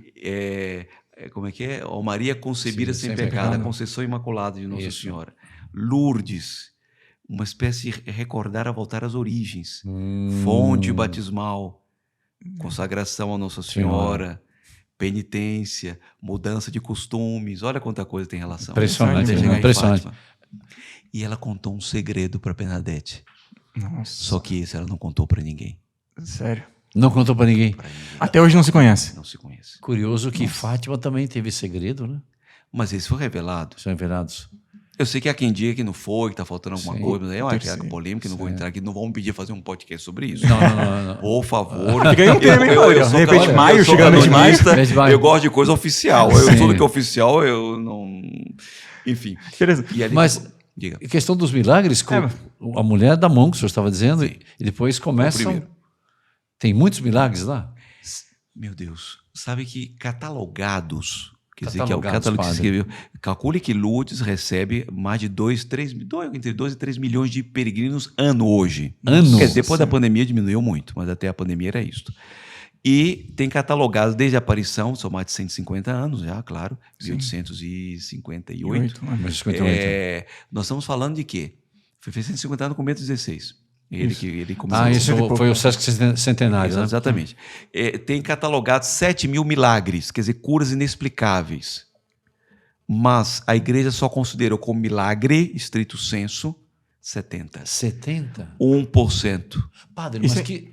Como é que é? Ó, Maria concebida Sim, sem sem pecado, pecado. a conceição imaculada de Nossa Isso. Senhora. Lourdes, uma espécie de recordar a voltar às origens. Fonte batismal, consagração a Nossa Senhora, penitência, mudança de costumes. Olha quanta coisa tem relação. Impressionante, Até chegar em impressionante. Fátima. E ela contou um segredo para Bernadette. Nossa. Só que esse ela não contou para ninguém. Sério. Não contou para ninguém. Até hoje não se conhece. Não se conhece. Curioso que Fátima também teve segredo, né? Mas esse foi revelado. São revelados. Eu sei que há quem diga que não foi, que está faltando alguma Sim. coisa, mas é uma Terceiro. polêmica, não vou entrar aqui, não vão me pedir fazer um podcast sobre isso. Não. Por favor. Fica aí um tema, hein, Maria? De repente, maio, chegando mês de maio. Mês de maio. Eu gosto de coisa oficial. Sim. Eu tudo que é oficial, eu não. Enfim. Interessante. E ali, Mas- diga. Em questão dos milagres, a mulher da mão que o senhor estava dizendo, e depois começam. primeiro. Tem muitos milagres lá? Meu Deus, sabe que catalogados, quer dizer, que é o Catalogados, catálogo que se padre. escreveu, calcule que Lourdes recebe mais de entre 2 e 3 milhões de peregrinos ano hoje. Ano? Quer dizer, depois da pandemia diminuiu muito, mas até a pandemia era isso. E tem catalogados desde a aparição, são mais de 150 anos já, claro, 1858. Mas 58. Nós estamos falando de quê? Foi 150 anos com menos 16. Ele começou Ah, a- isso foi o Sesc Centenário, né? Exatamente. Tem catalogado 7.000 milagres, quer dizer, curas inexplicáveis. Mas a igreja só considerou como milagre, estrito senso, 70. 70? 1%. Padre, Isso mas é- que...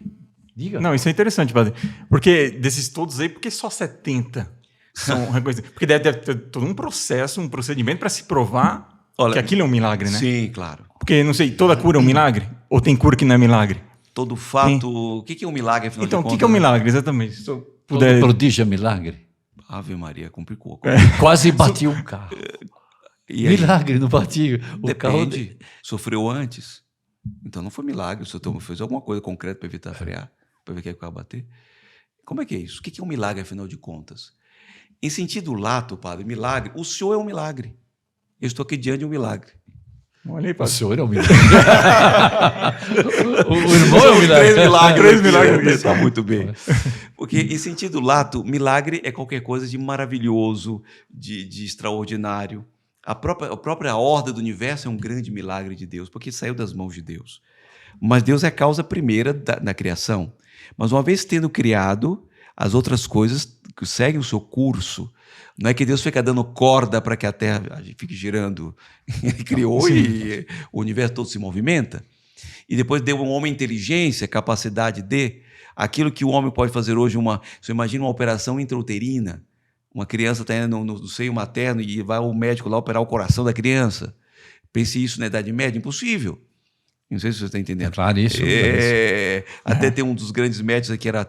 Diga. Não, isso é interessante, padre. Porque desses todos aí, por que só 70 são reconhecidos? Porque deve ter todo um processo, um procedimento para se provar Olha, que aquilo é um milagre, né? Sim, claro. Porque, não sei, toda cura é um milagre? Ou tem cura que não é milagre? Todo fato. O que é um milagre, afinal Então, de o contas? que é um milagre, exatamente? Se eu Todo puder... prodígio é milagre? Ave Maria, complicou. Quase bati um carro. E aí, Milagre, não bati. O carro... depende. Sofreu antes. Então não foi milagre. O senhor fez alguma coisa concreta para evitar frear, para ver que o carro bater. Como é que é isso? O que é um milagre, afinal de contas? Em sentido lato, padre, milagre, o senhor é um milagre. Eu estou aqui diante de um milagre. Olha aí, O padre. senhor é um milagre. o irmão é um milagre. 3 milagres. Três milagres. Está muito bem. Porque, em sentido lato, milagre é qualquer coisa de maravilhoso, de extraordinário. A própria ordem do universo é um grande milagre de Deus, porque saiu das mãos de Deus. Mas Deus é a causa primeira da criação. Mas uma vez tendo criado, as outras coisas que seguem o seu curso. Não é que Deus fica dando corda para que a Terra fique girando. Ele criou e o universo todo se movimenta. E depois deu ao homem inteligência, capacidade de... Aquilo que o homem pode fazer hoje, você imagina uma operação intrauterina. Uma criança está no seio materno e vai o médico lá operar o coração da criança. Pense isso na Idade Média, impossível. Não sei se você está entendendo. É claro isso. Até tem um dos grandes médicos que era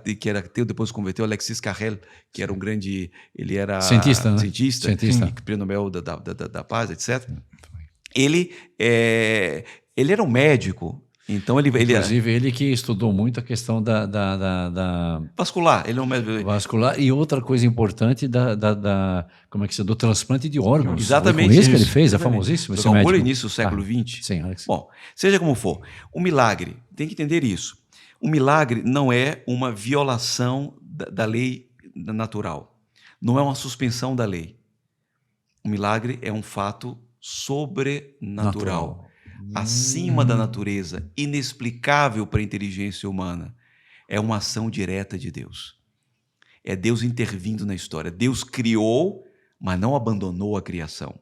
depois se converteu, Alexis Carrel, que era um grande... Ele era Cientista, né? cientista. Prêmio Nobel da Paz, etc. Ele era um médico. Então Inclusive, ele que estudou muito a questão da vascular. Ele é um médico vascular e outra coisa importante como é que se do transplante de órgãos. Exatamente. Foi com isso que ele fez, é Exatamente. famosíssimo esse Calcula médico. início do século XX. Sim, Alex. Bom, seja como for, o milagre, tem que entender isso. O milagre não é uma violação da lei natural. Não é uma suspensão da lei. O milagre é um fato sobrenatural. Acima da natureza, inexplicável para a inteligência humana. É uma ação direta de Deus. É Deus intervindo na história. Deus criou, mas não abandonou a criação.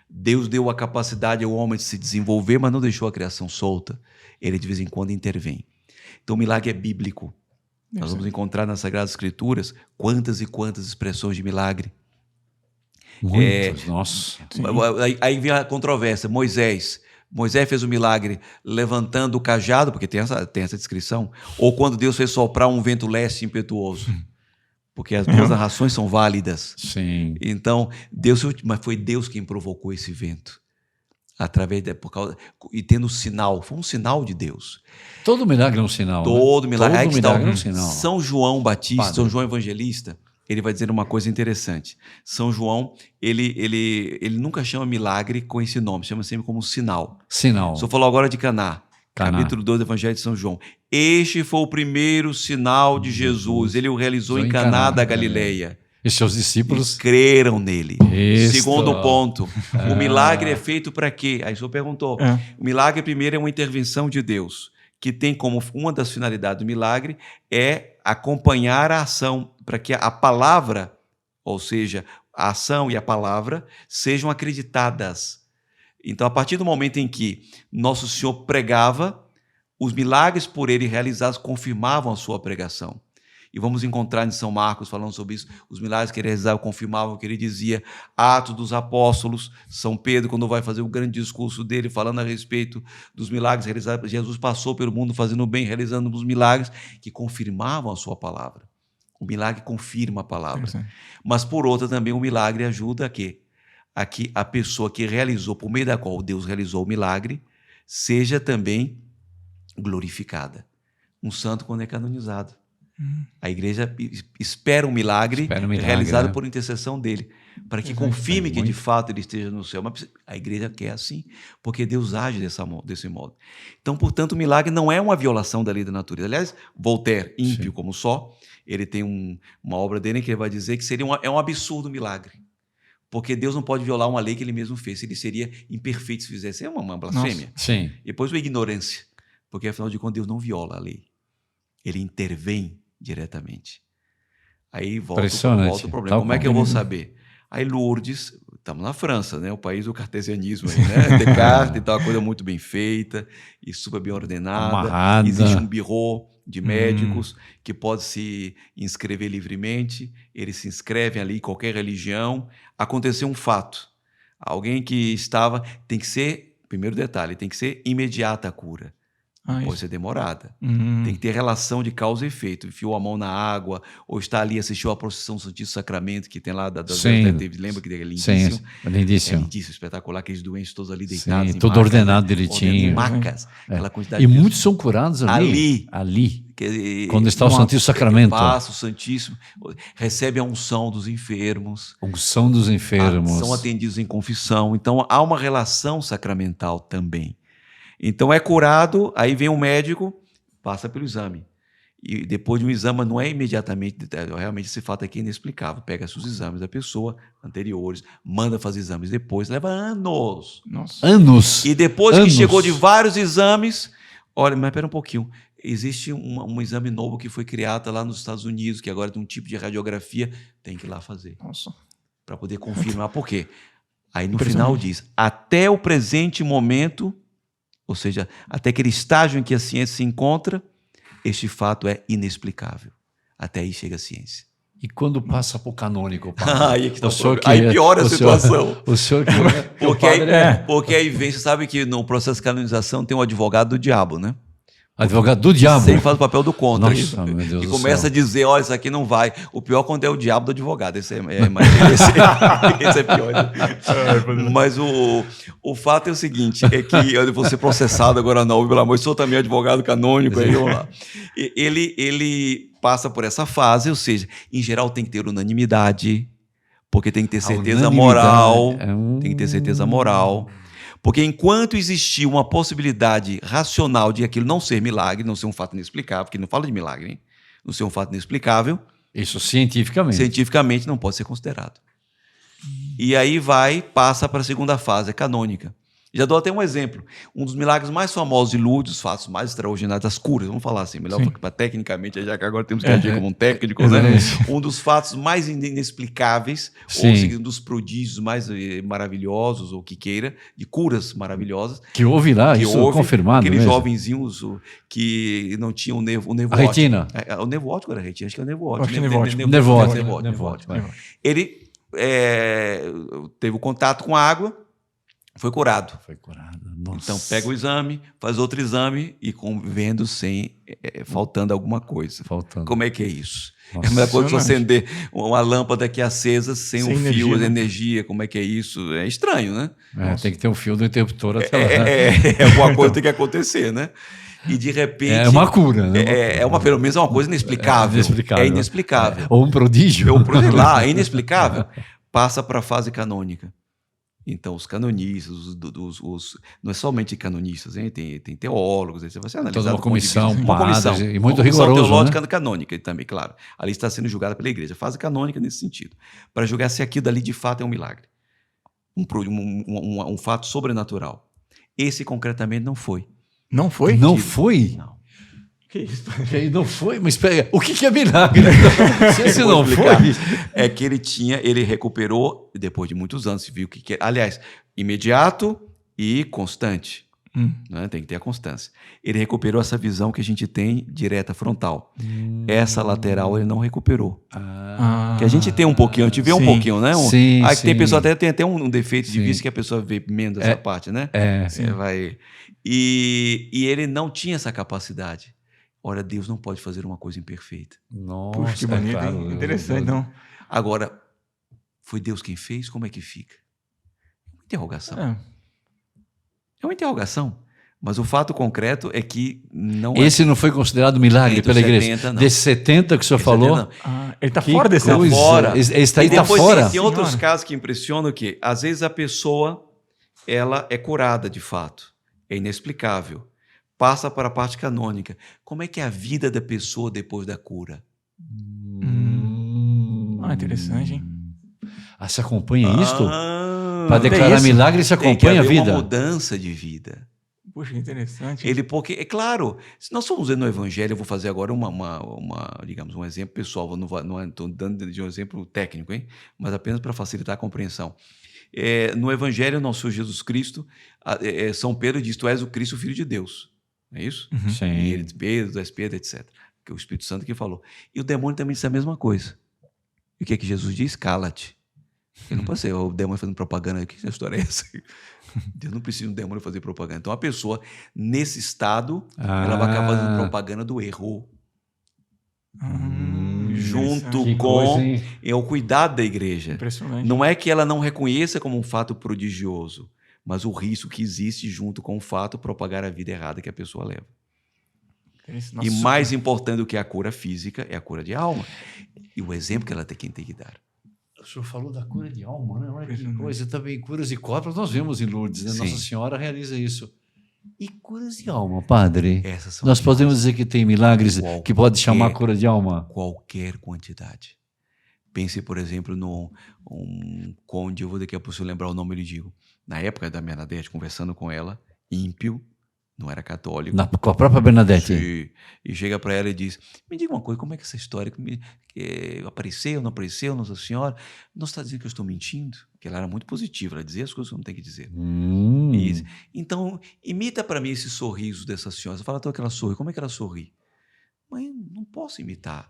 Deus deu a capacidade ao homem de se desenvolver, mas não deixou a criação solta. Ele de vez em quando intervém. Então, o milagre é bíblico. Nós vamos encontrar nas Sagradas Escrituras quantas e quantas expressões de milagre. Muitos, nossa. Aí vem a controvérsia. Moisés fez o milagre levantando o cajado, porque tem essa descrição, ou quando Deus fez soprar um vento leste impetuoso. Porque as duas narrações são válidas. Sim. Então, mas foi Deus quem provocou esse vento. E tendo o sinal, foi um sinal de Deus. Todo milagre é um sinal. Todo milagre. Todo milagre é um sinal. São João Batista, Padre. São João Evangelista, ele vai dizer uma coisa interessante. São João, ele nunca chama milagre com esse nome, chama sempre como sinal. Sinal. O senhor falou agora de Caná. Caná. Capítulo 2 do Evangelho de São João. Este foi o primeiro sinal de Jesus. Ele o realizou em Caná da Galileia. E seus discípulos creram nele. Isso. Segundo ponto, o milagre é feito para quê? Aí o senhor perguntou. O milagre, primeiro, é uma intervenção de Deus, que tem como uma das finalidades do milagre é acompanhar a ação, para que a palavra, ou seja, a ação e a palavra, sejam acreditadas. Então, a partir do momento em que Nosso Senhor pregava, os milagres por ele realizados confirmavam a sua pregação. E vamos encontrar em São Marcos, falando sobre isso, os milagres que ele realizava confirmavam o que ele dizia. Atos dos Apóstolos, São Pedro, quando vai fazer o grande discurso dele, falando a respeito dos milagres realizados, Jesus passou pelo mundo fazendo o bem, realizando os milagres que confirmavam a sua palavra. O milagre confirma a palavra. Mas, por outra, também o milagre ajuda a quê? A que a pessoa que realizou, por meio da qual Deus realizou o milagre, seja também glorificada. Um santo, quando é canonizado, a igreja espera um milagre realizado por intercessão dele, para que confirme que de fato ele esteja no céu. Mas a igreja quer assim, porque Deus age desse modo. Então, portanto, o milagre não é uma violação da lei da natureza. Aliás, Voltaire, ímpio como só, ele tem uma obra dele que ele vai dizer que é um absurdo o milagre. Porque Deus não pode violar uma lei que ele mesmo fez. Ele seria imperfeito se fizesse. É uma blasfêmia. Sim. E depois a ignorância. Porque, afinal de contas, Deus não viola a lei. Ele intervém diretamente. Aí volta o problema. Como é que eu vou saber? Aí Lourdes, estamos na França, né? O país do cartesianismo, aí, né? Descartes e tal, uma coisa muito bem feita e super bem ordenada. Amarrada. Existe um bureau de médicos que pode se inscrever livremente, eles se inscrevem ali em qualquer religião. Aconteceu um fato. Alguém que estava, tem que ser, primeiro detalhe, tem que ser imediata a cura. Pode ser demorada. Tem que ter relação de causa e efeito. Enfiou a mão na água, ou está ali, assistiu à procissão do Santíssimo Sacramento, que tem lá da lembra que é lindíssimo? Sim, lindíssimo. É lindíssimo, espetacular, aqueles doentes todos ali deitados. Sim, tudo macas, ordenado direitinho. Macas, aquela quantidade e muitos são curados ali. Quando está o Santíssimo Sacramento. Passa o Santíssimo, recebe a unção dos enfermos. Unção dos enfermos. São atendidos em confissão. Então, há uma relação sacramental também. Então é curado, aí vem um médico, passa pelo exame. E depois de um exame, não é imediatamente, realmente esse fato aqui é inexplicável. Pega-se os exames da pessoa, anteriores, manda fazer exames depois, leva anos. Nossa. Anos. E depois que chegou de vários exames, olha, mas espera um pouquinho, existe um exame novo que foi criado lá nos Estados Unidos, que agora tem um tipo de radiografia, tem que ir lá fazer. Nossa. Para poder confirmar por quê. Aí no final diz, até o presente momento, ou seja, até aquele estágio em que a ciência se encontra, este fato é inexplicável. Até aí chega a ciência. E quando passa para o canônico, aí, aí piora a situação. O senhor que porque aí vem, você sabe que no processo de canonização tem um advogado do diabo, né? Advogado do diabo. Sempre faz o papel do contra. Nossa, meu Deus e do começa céu. a dizer, olha, isso aqui não vai. O pior é quando é o diabo do advogado. Esse é pior. Mas o fato é o seguinte, é que eu vou ser processado agora não, pelo amor, eu sou também advogado canônico, aí vamos lá. Ele passa por essa fase, ou seja, em geral tem que ter unanimidade, porque tem que ter certeza moral. Tem que ter certeza moral. Porque enquanto existir uma possibilidade racional de aquilo não ser milagre, não ser um fato inexplicável, porque não fala de milagre, hein? Não ser um fato inexplicável. Isso cientificamente. Cientificamente não pode ser considerado. E aí passa para a segunda fase, canônica. Já dou até um exemplo. Um dos milagres mais famosos de Lourdes, os fatos mais extraordinários, das curas, vamos falar assim, melhor para tecnicamente, já que agora temos que agir como um técnico, né? Um dos fatos mais inexplicáveis, ou seja, um dos prodígios mais maravilhosos, ou que queira, de curas maravilhosas. Que houve lá, que isso houve, confirmado. Aqueles mesmo. jovenzinhos que não tinham o nervo óptico. A retina. O nervo óptico era a retina, acho que é o nervo óptico. Nervo óptico. Ele teve o contato com a água, foi curado. Nossa. Então pega o exame, faz outro exame e vendo faltando alguma coisa. Como é que é isso? Nossa, é a mesma coisa que acender uma lâmpada aqui acesa sem um fio de energia. Como é que é isso? É estranho, né? Tem que ter um fio do interruptor até lá. Alguma coisa tem que acontecer, né? E de repente... É uma cura, né? Pelo menos é uma coisa inexplicável. É inexplicável. Ou um prodígio. É inexplicável. Passa para a fase canônica. Então, os canonistas, não é somente canonistas, hein? Tem teólogos, você vai ser analisado. Toda uma comissão, e muito rigoroso. Teológica, né? Canônica também, claro. Ali está sendo julgada pela igreja. Fase canônica nesse sentido. Para julgar se aquilo dali de fato é um milagre. Um fato sobrenatural. Esse concretamente não foi. Não foi? Não foi? Não. Que isso? Não foi? Mas espera, o que é milagre? Se não foi? É que ele recuperou, depois de muitos anos, se viu que aliás, imediato e constante. Né? Tem que ter a constância. Ele recuperou essa visão que a gente tem direta frontal. Essa lateral ele não recuperou. Que a gente tem um pouquinho, a gente vê um pouquinho, né? Tem pessoa tem até um defeito de vista que a pessoa vê menos essa parte, né? E ele não tinha essa capacidade. Ora, Deus não pode fazer uma coisa imperfeita. Nossa, puxa, que bonito, claro, interessante, não? Agora, foi Deus quem fez? Como é que fica? Uma interrogação. É uma interrogação. Mas o fato concreto é que não Esse não foi considerado milagre pela igreja? 70, não. Desses 70 que o senhor falou? Ele está fora desse coisa. Fora. Esse aí está fora. Tem outros casos que impressionam que, às vezes, a pessoa ela é curada de fato. É inexplicável. Passa para a parte canônica. Como é que é a vida da pessoa depois da cura? Interessante, hein? Se acompanha isto? Para declarar milagre, se acompanha a vida? Uma mudança de vida. Puxa, que interessante. Porque, é claro, se nós formos ver no Evangelho, eu vou fazer agora digamos, um exemplo pessoal, não estou dando de um exemplo técnico, hein? Mas apenas para facilitar a compreensão. No Evangelho, nosso Senhor Jesus Cristo, São Pedro diz: Tu és o Cristo, o Filho de Deus. Não é isso? Sim. E ele diz: Pedro, tu és Pedro, etc. Que é o Espírito Santo que falou. E o demônio também disse a mesma coisa. E o que é que Jesus diz? Cala-te. Ele não pode ser o demônio fazendo propaganda. Que história é essa? Deus não precisa de um demônio fazer propaganda. Então, a pessoa, nesse estado, ela vai acabar fazendo propaganda do erro. Junto com o cuidado da igreja. Impressionante. Não é que ela não reconheça como um fato prodigioso, mas o risco que existe junto com o fato propagar a vida errada que a pessoa leva. Nossa, e mais importante do que a cura física é a cura de alma. E o exemplo que ela tem que dar. O senhor falou da cura de alma, né? Olha que coisa. Também curas de corpos nós vemos em Lourdes, né? Nossa Senhora realiza isso. E curas de alma, padre? Nós podemos dizer que tem milagres que pode chamar cura de alma? Qualquer quantidade. Pense, por exemplo, num conde, eu vou daqui a pouco, se eu lembrar o nome, eu lhe digo. Na época da Bernadette, conversando com ela, ímpio, não era católico. Com a própria Bernadette? Sim. E chega para ela e diz: me diga uma coisa, como é que essa história apareceu, não apareceu, Nossa Senhora? Não está dizendo que eu estou mentindo? Porque ela era muito positiva, ela dizia as coisas que não tem que dizer. Então, imita para mim esse sorriso dessa senhora. Você fala, então, que ela sorri. Como é que ela sorri? Mãe, não posso imitar.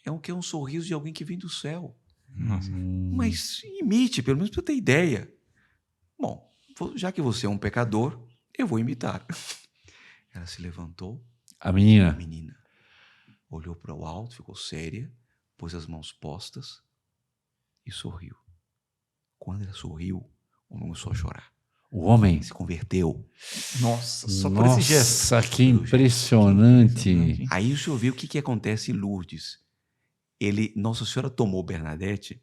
É um sorriso de alguém que vem do céu. Mas imite, pelo menos para eu ter ideia. Bom, já que você é um pecador, eu vou imitar. Ela se levantou. A menina olhou para o alto, ficou séria, pôs as mãos postas e sorriu. Quando ela sorriu, o homem começou a chorar. O homem se converteu. Nossa, só por esse gesto. Nossa, que impressionante. Aí o senhor viu o que acontece em Lourdes. Nossa Senhora tomou Bernadette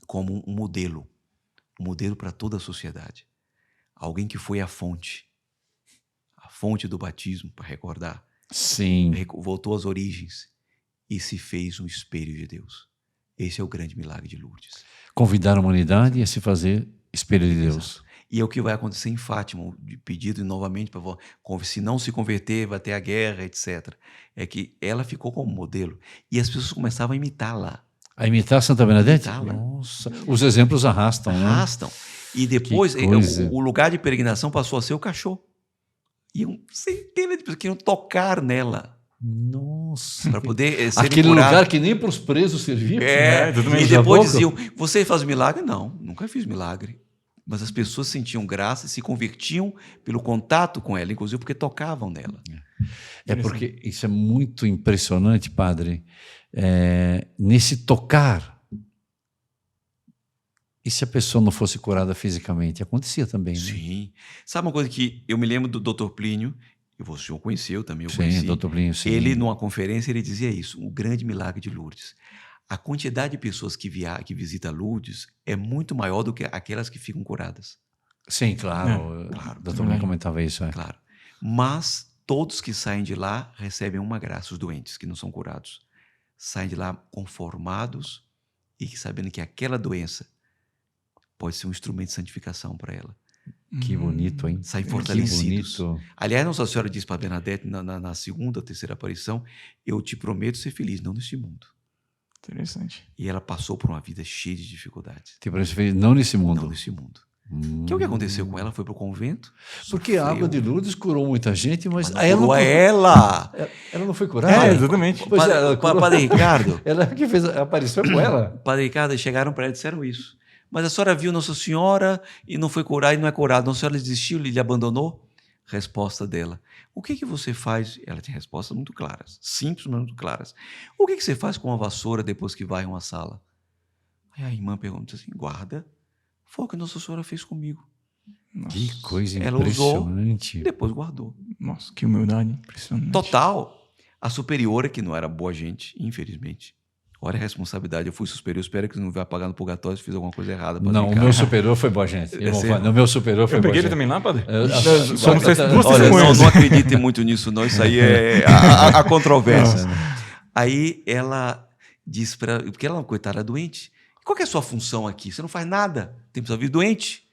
como um modelo para toda a sociedade. Alguém que foi a fonte do batismo, para recordar. Sim. Voltou às origens e se fez um espelho de Deus. Esse é o grande milagre de Lourdes. Convidar a humanidade a se fazer espelho de Deus. E é o que vai acontecer em Fátima, de pedido novamente para se não se converter, vai ter a guerra, etc. É que ela ficou como modelo e as pessoas começavam a imitá-la. A imitar Santa Bernadette? Imitá-la. Nossa, os exemplos arrastam, né? Arrastam. E depois Que coisa. o lugar de peregrinação passou a ser o cachorro. Iam centenas de pessoas que iam tocar nela Nossa. para poder ser Aquele lugar que nem para os presos servia. exatamente. E Já depois pouco? diziam, você faz milagre? Não, nunca fiz milagre. Mas as pessoas sentiam graça e se convertiam pelo contato com ela, inclusive porque tocavam nela. É porque isso é muito impressionante, padre. Nesse tocar. E se a pessoa não fosse curada fisicamente? Acontecia também, né? Sim. Sabe uma coisa que eu me lembro do Dr. Plínio, e o senhor conheceu também, eu Sim, conheci. Dr. Plínio, sim. Ele, numa conferência, ele dizia isso, o grande milagre de Lourdes. A quantidade de pessoas que visita Lourdes é muito maior do que aquelas que ficam curadas. Sim, claro. claro. O doutor Plínio comentava isso. Claro. Mas todos que saem de lá recebem uma graça, os doentes que não são curados. Saem de lá conformados e sabendo que aquela doença pode ser um instrumento de santificação para ela. Que bonito, hein? Saem fortalecidos. Que bonito. Aliás, Nossa Senhora disse para Bernadette na segunda, terceira aparição, eu te prometo ser feliz, não neste mundo. Interessante. E ela passou por uma vida cheia de dificuldades. Tipo, você fez, não nesse mundo. Não nesse mundo. Que é o que aconteceu com ela? Foi para o convento. Porque a água de Lourdes curou muita gente, mas não curou ela. Ela não foi curada. Exatamente. Pois é, Padre Ricardo. Ela que fez, apareceu com ela. Padre Ricardo, chegaram para ela e disseram isso. Mas a senhora viu Nossa Senhora e não foi curada e não é curada. Nossa Senhora desistiu, lhe abandonou? Resposta dela. O que você faz? Ela tem respostas muito claras. Simples, mas muito claras. O que você faz com uma vassoura depois que vai a uma sala? Aí a irmã pergunta assim, guarda. Foi o que Nossa Senhora fez comigo. Nossa. Que coisa Ela usou impressionante. e depois guardou. Nossa, que humildade impressionante. Total. A superiora, que não era boa gente, infelizmente. Olha a responsabilidade. Eu fui superior, espero que não vai pagar no purgatório se fiz alguma coisa errada. Não, o meu superior foi boa gente. O meu superior foi Eu boa peguei gente. ele também lá, padre? Só Vamos ter duas Olha, testemunhas. não acreditem muito nisso, não. Isso aí é a controvérsia. Aí ela disse para... Porque ela, coitada, era doente. Qual que é a sua função aqui? Você não faz nada. Tem pessoa vir doente.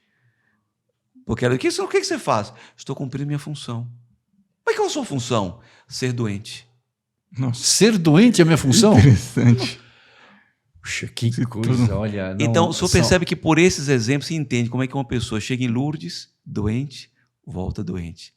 Porque ela... O que você faz? Estou cumprindo minha função. Mas qual é a sua função? Ser doente. Nossa, Ser doente é a minha função? interessante. Puxa, que coisa, olha. Não, Então, o senhor percebe que por esses exemplos se entende como é que uma pessoa chega em Lourdes, doente, volta doente.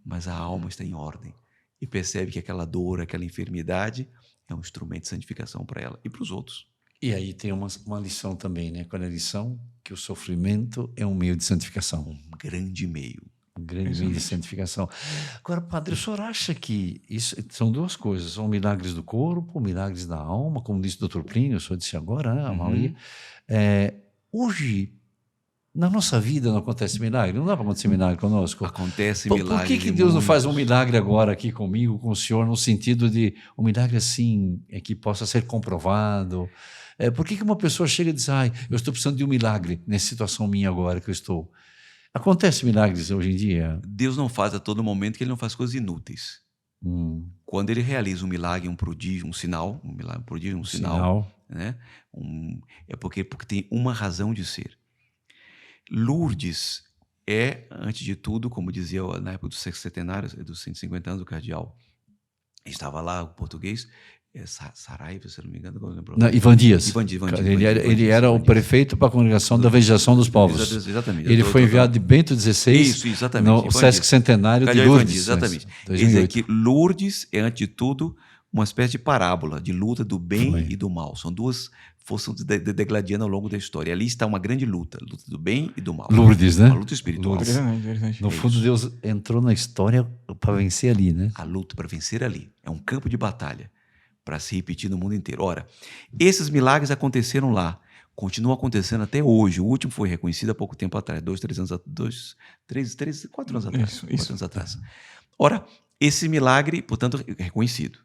Mas a alma está em ordem. E percebe que aquela dor, aquela enfermidade é um instrumento de santificação para ela e para os outros. E aí tem uma lição também, né? Qual é a lição? Que o sofrimento é um meio de santificação. Um grande meio. Um grande meio de santificação. Agora, padre, o senhor acha que isso são duas coisas? São milagres do corpo, milagres da alma, como disse o Dr. Plínio, o senhor disse agora, né, a Maria. Hoje, na nossa vida não acontece milagre? Não dá para acontecer milagre conosco? Acontece Por milagre. que Deus não faz um milagre agora aqui comigo, com o senhor, no sentido de um milagre assim, que possa ser comprovado? Por que uma pessoa chega e diz, eu estou precisando de um milagre nessa situação minha agora que eu estou? Acontece milagres hoje em dia? Deus não faz a todo momento, que ele não faz coisas inúteis. Quando ele realiza um milagre, um prodígio, um sinal, um milagre, um prodígio, um sinal. Né? É porque tem uma razão de ser. Lourdes é, antes de tudo, como dizia na época dos sexcentenários, dos 150 anos do cardeal, estava lá o português, Saraiva, se não me engano, não, Ivan Dias. Ivan Ele era o prefeito para a Congregação da Evangelização dos Povos. Exatamente. Ele foi enviado de Bento XVI no Sesc Centenário de Lourdes. Exatamente. Quer dizer que Lourdes é, antes de tudo, uma espécie de parábola de luta do bem e do mal. São duas forças degladiando ao longo da história. E ali está uma grande luta do bem e do mal. Lourdes, né? Uma luta espiritual. No fundo, Deus entrou na história para vencer ali, né? A luta para vencer ali. É um campo de batalha para se repetir no mundo inteiro. Ora, esses milagres aconteceram lá, continuam acontecendo até hoje. O último foi reconhecido há pouco tempo atrás, 4 anos atrás. Isso. 4 anos atrás. Ora, esse milagre, portanto, é reconhecido.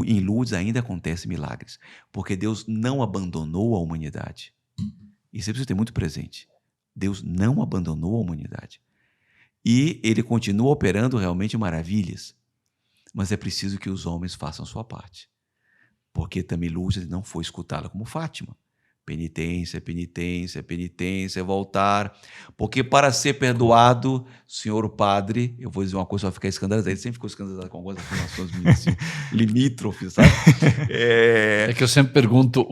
Em Lourdes ainda acontecem milagres, porque Deus não abandonou a humanidade. Isso é preciso ter muito presente. Deus não abandonou a humanidade. E ele continua operando realmente maravilhas. Mas é preciso que os homens façam a sua parte. Porque também Lourdes não foi escutada como Fátima. Penitência, penitência, penitência, voltar. Porque para ser perdoado, senhor o padre, eu vou dizer uma coisa, vai ficar escandalizado. Ele sempre ficou escandalizado com algumas afirmações assim, limítrofes, sabe? É que eu sempre pergunto,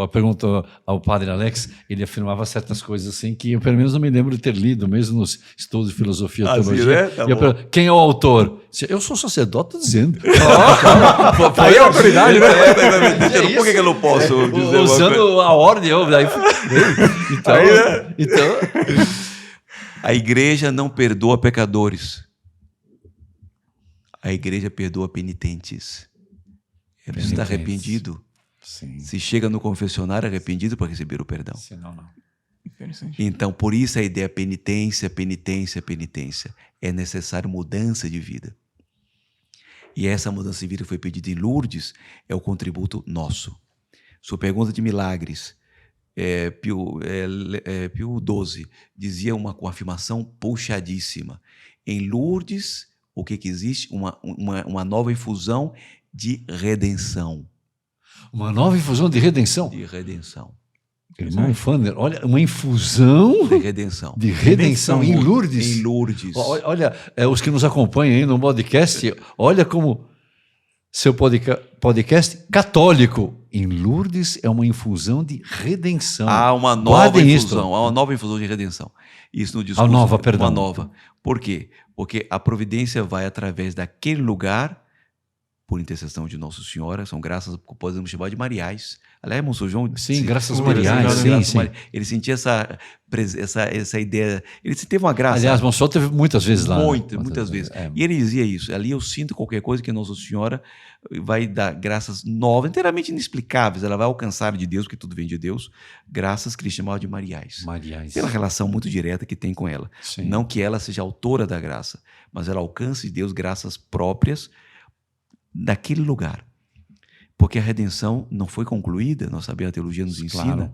a pergunta ao padre Alex, ele afirmava certas coisas assim que eu pelo menos não me lembro de ter lido, mesmo nos estudos de filosofia e teologia. Né? Tá e eu pergunto, quem é o autor? Eu sou sacerdote, estou dizendo. Aí é a autoridade, né? Por que eu não posso dizer usando a ordem, então, a igreja não perdoa pecadores. A igreja perdoa penitentes. Ele está arrependido. Sim. Se chega no confessionário arrependido para receber o perdão. Senão, não. Interessante. Então, por isso a ideia penitência, penitência, penitência. É necessário mudança de vida. E essa mudança de vida foi pedida em Lourdes, é o contributo nosso. Sua pergunta de milagres, Pio XII dizia uma afirmação puxadíssima. Em Lourdes, o que existe? Uma nova infusão de redenção. Uma nova infusão de redenção? De redenção. Irmão Fanner, olha, uma infusão De redenção. de redenção em Lourdes. Em Lourdes. Olha, os que nos acompanham aí no podcast, olha como seu podcast católico em Lourdes é uma infusão de redenção. Há uma nova Guardem infusão, isto. há uma nova infusão de redenção. Isso no discurso. nova, perdão. Uma nova. Por quê? Porque a providência vai através daquele lugar, por intercessão de Nossa Senhora, são graças que podemos chamar de mariais. Aliás, Monsenhor João... Sim, graças mariais, sim. Ele sentia essa ideia... Ele teve uma graça. Aliás, Monsenhor teve muitas vezes lá. Muitas vezes. E ele dizia isso. Ali eu sinto qualquer coisa que Nossa Senhora vai dar graças novas, inteiramente inexplicáveis. Ela vai alcançar de Deus, porque tudo vem de Deus, graças que ele chamava de mariais. Mariais. Pela relação muito direta que tem com ela. Sim. Não que ela seja autora da graça, mas ela alcance de Deus graças próprias daquele lugar. Porque a redenção não foi concluída, nós sabemos, a teologia nos ensina.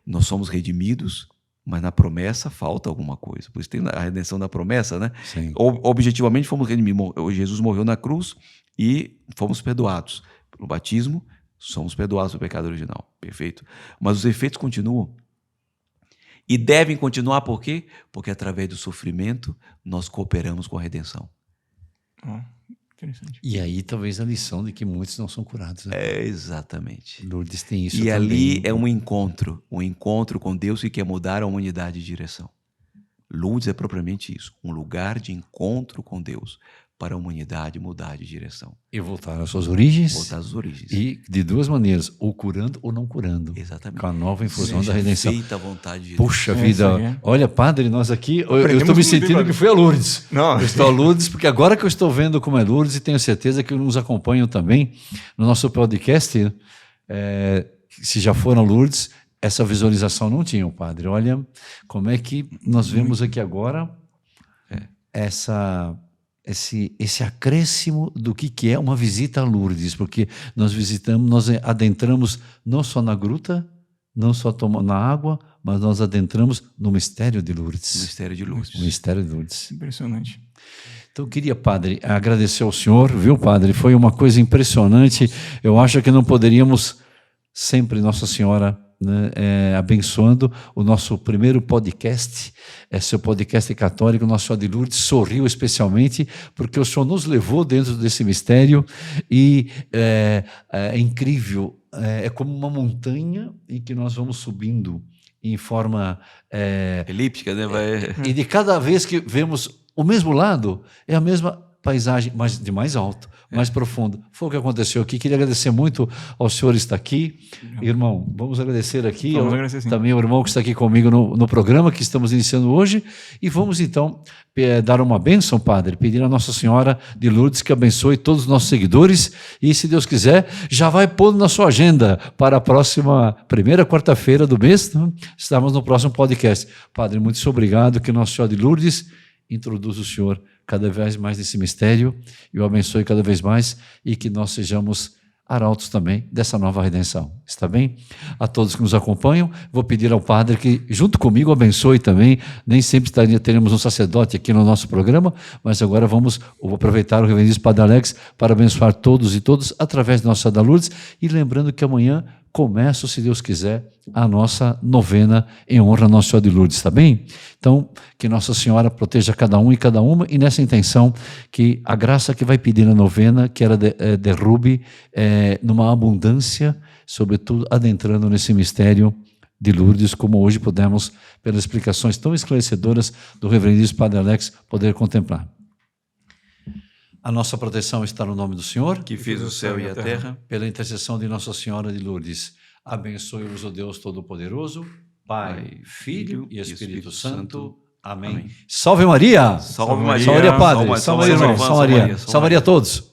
Nós somos redimidos, mas na promessa falta alguma coisa. Por isso tem a redenção da promessa, né? Sim. Objetivamente fomos redimidos. Jesus morreu na cruz e fomos perdoados. Pelo batismo, somos perdoados do pecado original. Perfeito? Mas os efeitos continuam. E devem continuar por quê? Porque através do sofrimento nós cooperamos com a redenção. Interessante. E aí talvez a lição de que muitos não são curados. Né? Exatamente. Lourdes tem isso E também. ali é um encontro com Deus que quer mudar a humanidade de direção. Lourdes é propriamente isso, um lugar de encontro com Deus para a humanidade mudar de direção. E voltar às suas origens. Voltar às origens. E de duas maneiras, ou curando ou não curando. Exatamente. Com a nova infusão Seja da redenção. feita a vontade de Puxa Deus. vida, olha, padre, nós aqui, eu estou me muito, sentindo padre. que fui a Lourdes. Não. Eu estou a Lourdes, porque agora que eu estou vendo como é Lourdes, e tenho certeza que nos acompanham também no nosso podcast, se já foram a Lourdes, essa visualização não tinham, padre. Olha como é que nós vemos aqui agora esse acréscimo do que é uma visita a Lourdes, porque nós adentramos não só na gruta, não só na água, mas nós adentramos no mistério de Lourdes. O mistério de Lourdes. O mistério de Lourdes. Impressionante. Então, eu queria, padre, agradecer ao senhor, viu, padre? Foi uma coisa impressionante. Eu acho que não poderíamos sempre, Nossa Senhora, né, abençoando o nosso primeiro podcast, seu podcast católico, Nossa Senhora de Lourdes sorriu especialmente porque o Senhor nos levou dentro desse mistério e é incrível, é como uma montanha em que nós vamos subindo em forma elíptica, né? E de cada vez que vemos o mesmo lado, é a mesma paisagem, mas de mais alto, mais profundo. Foi o que aconteceu aqui. Queria agradecer muito ao senhor estar aqui. Irmão, vamos agradecer aqui. Vamos agradecer, sim. Também o irmão que está aqui comigo no programa que estamos iniciando hoje. E vamos, então, dar uma bênção, padre, pedir a Nossa Senhora de Lourdes que abençoe todos os nossos seguidores e, se Deus quiser, já vai pondo na sua agenda para a próxima primeira quarta-feira do mês. Né? Estamos no próximo podcast. Padre, muito obrigado. Que Nossa Senhora de Lourdes introduza o senhor cada vez mais nesse mistério e o abençoe cada vez mais e que nós sejamos arautos também dessa nova redenção. Está bem? A todos que nos acompanham, vou pedir ao padre que, junto comigo, abençoe também. Nem sempre teremos um sacerdote aqui no nosso programa, mas agora vou aproveitar o reverendo Padre Alex para abençoar todos e todas através de Nossa Senhora da Lourdes e lembrando que amanhã, começo, se Deus quiser, a nossa novena em honra a Nossa Senhora de Lourdes, está bem? Então, que Nossa Senhora proteja cada um e cada uma, e nessa intenção, que a graça que vai pedir na novena, que ela derrube numa abundância, sobretudo adentrando nesse mistério de Lourdes, como hoje pudemos, pelas explicações tão esclarecedoras do reverendíssimo Padre Alex, poder contemplar. A nossa proteção está no nome do Senhor, Que fez o céu e a terra. pela intercessão de Nossa Senhora de Lourdes. Abençoe-vos o Deus Todo-Poderoso, Pai, Filho e Espírito Santo. Amém. Amém. Salve Maria! Salve Maria. Salve Maria, Padre! Salve Salve Maria, irmão! Maria. Salve Maria! Salve Maria a todos!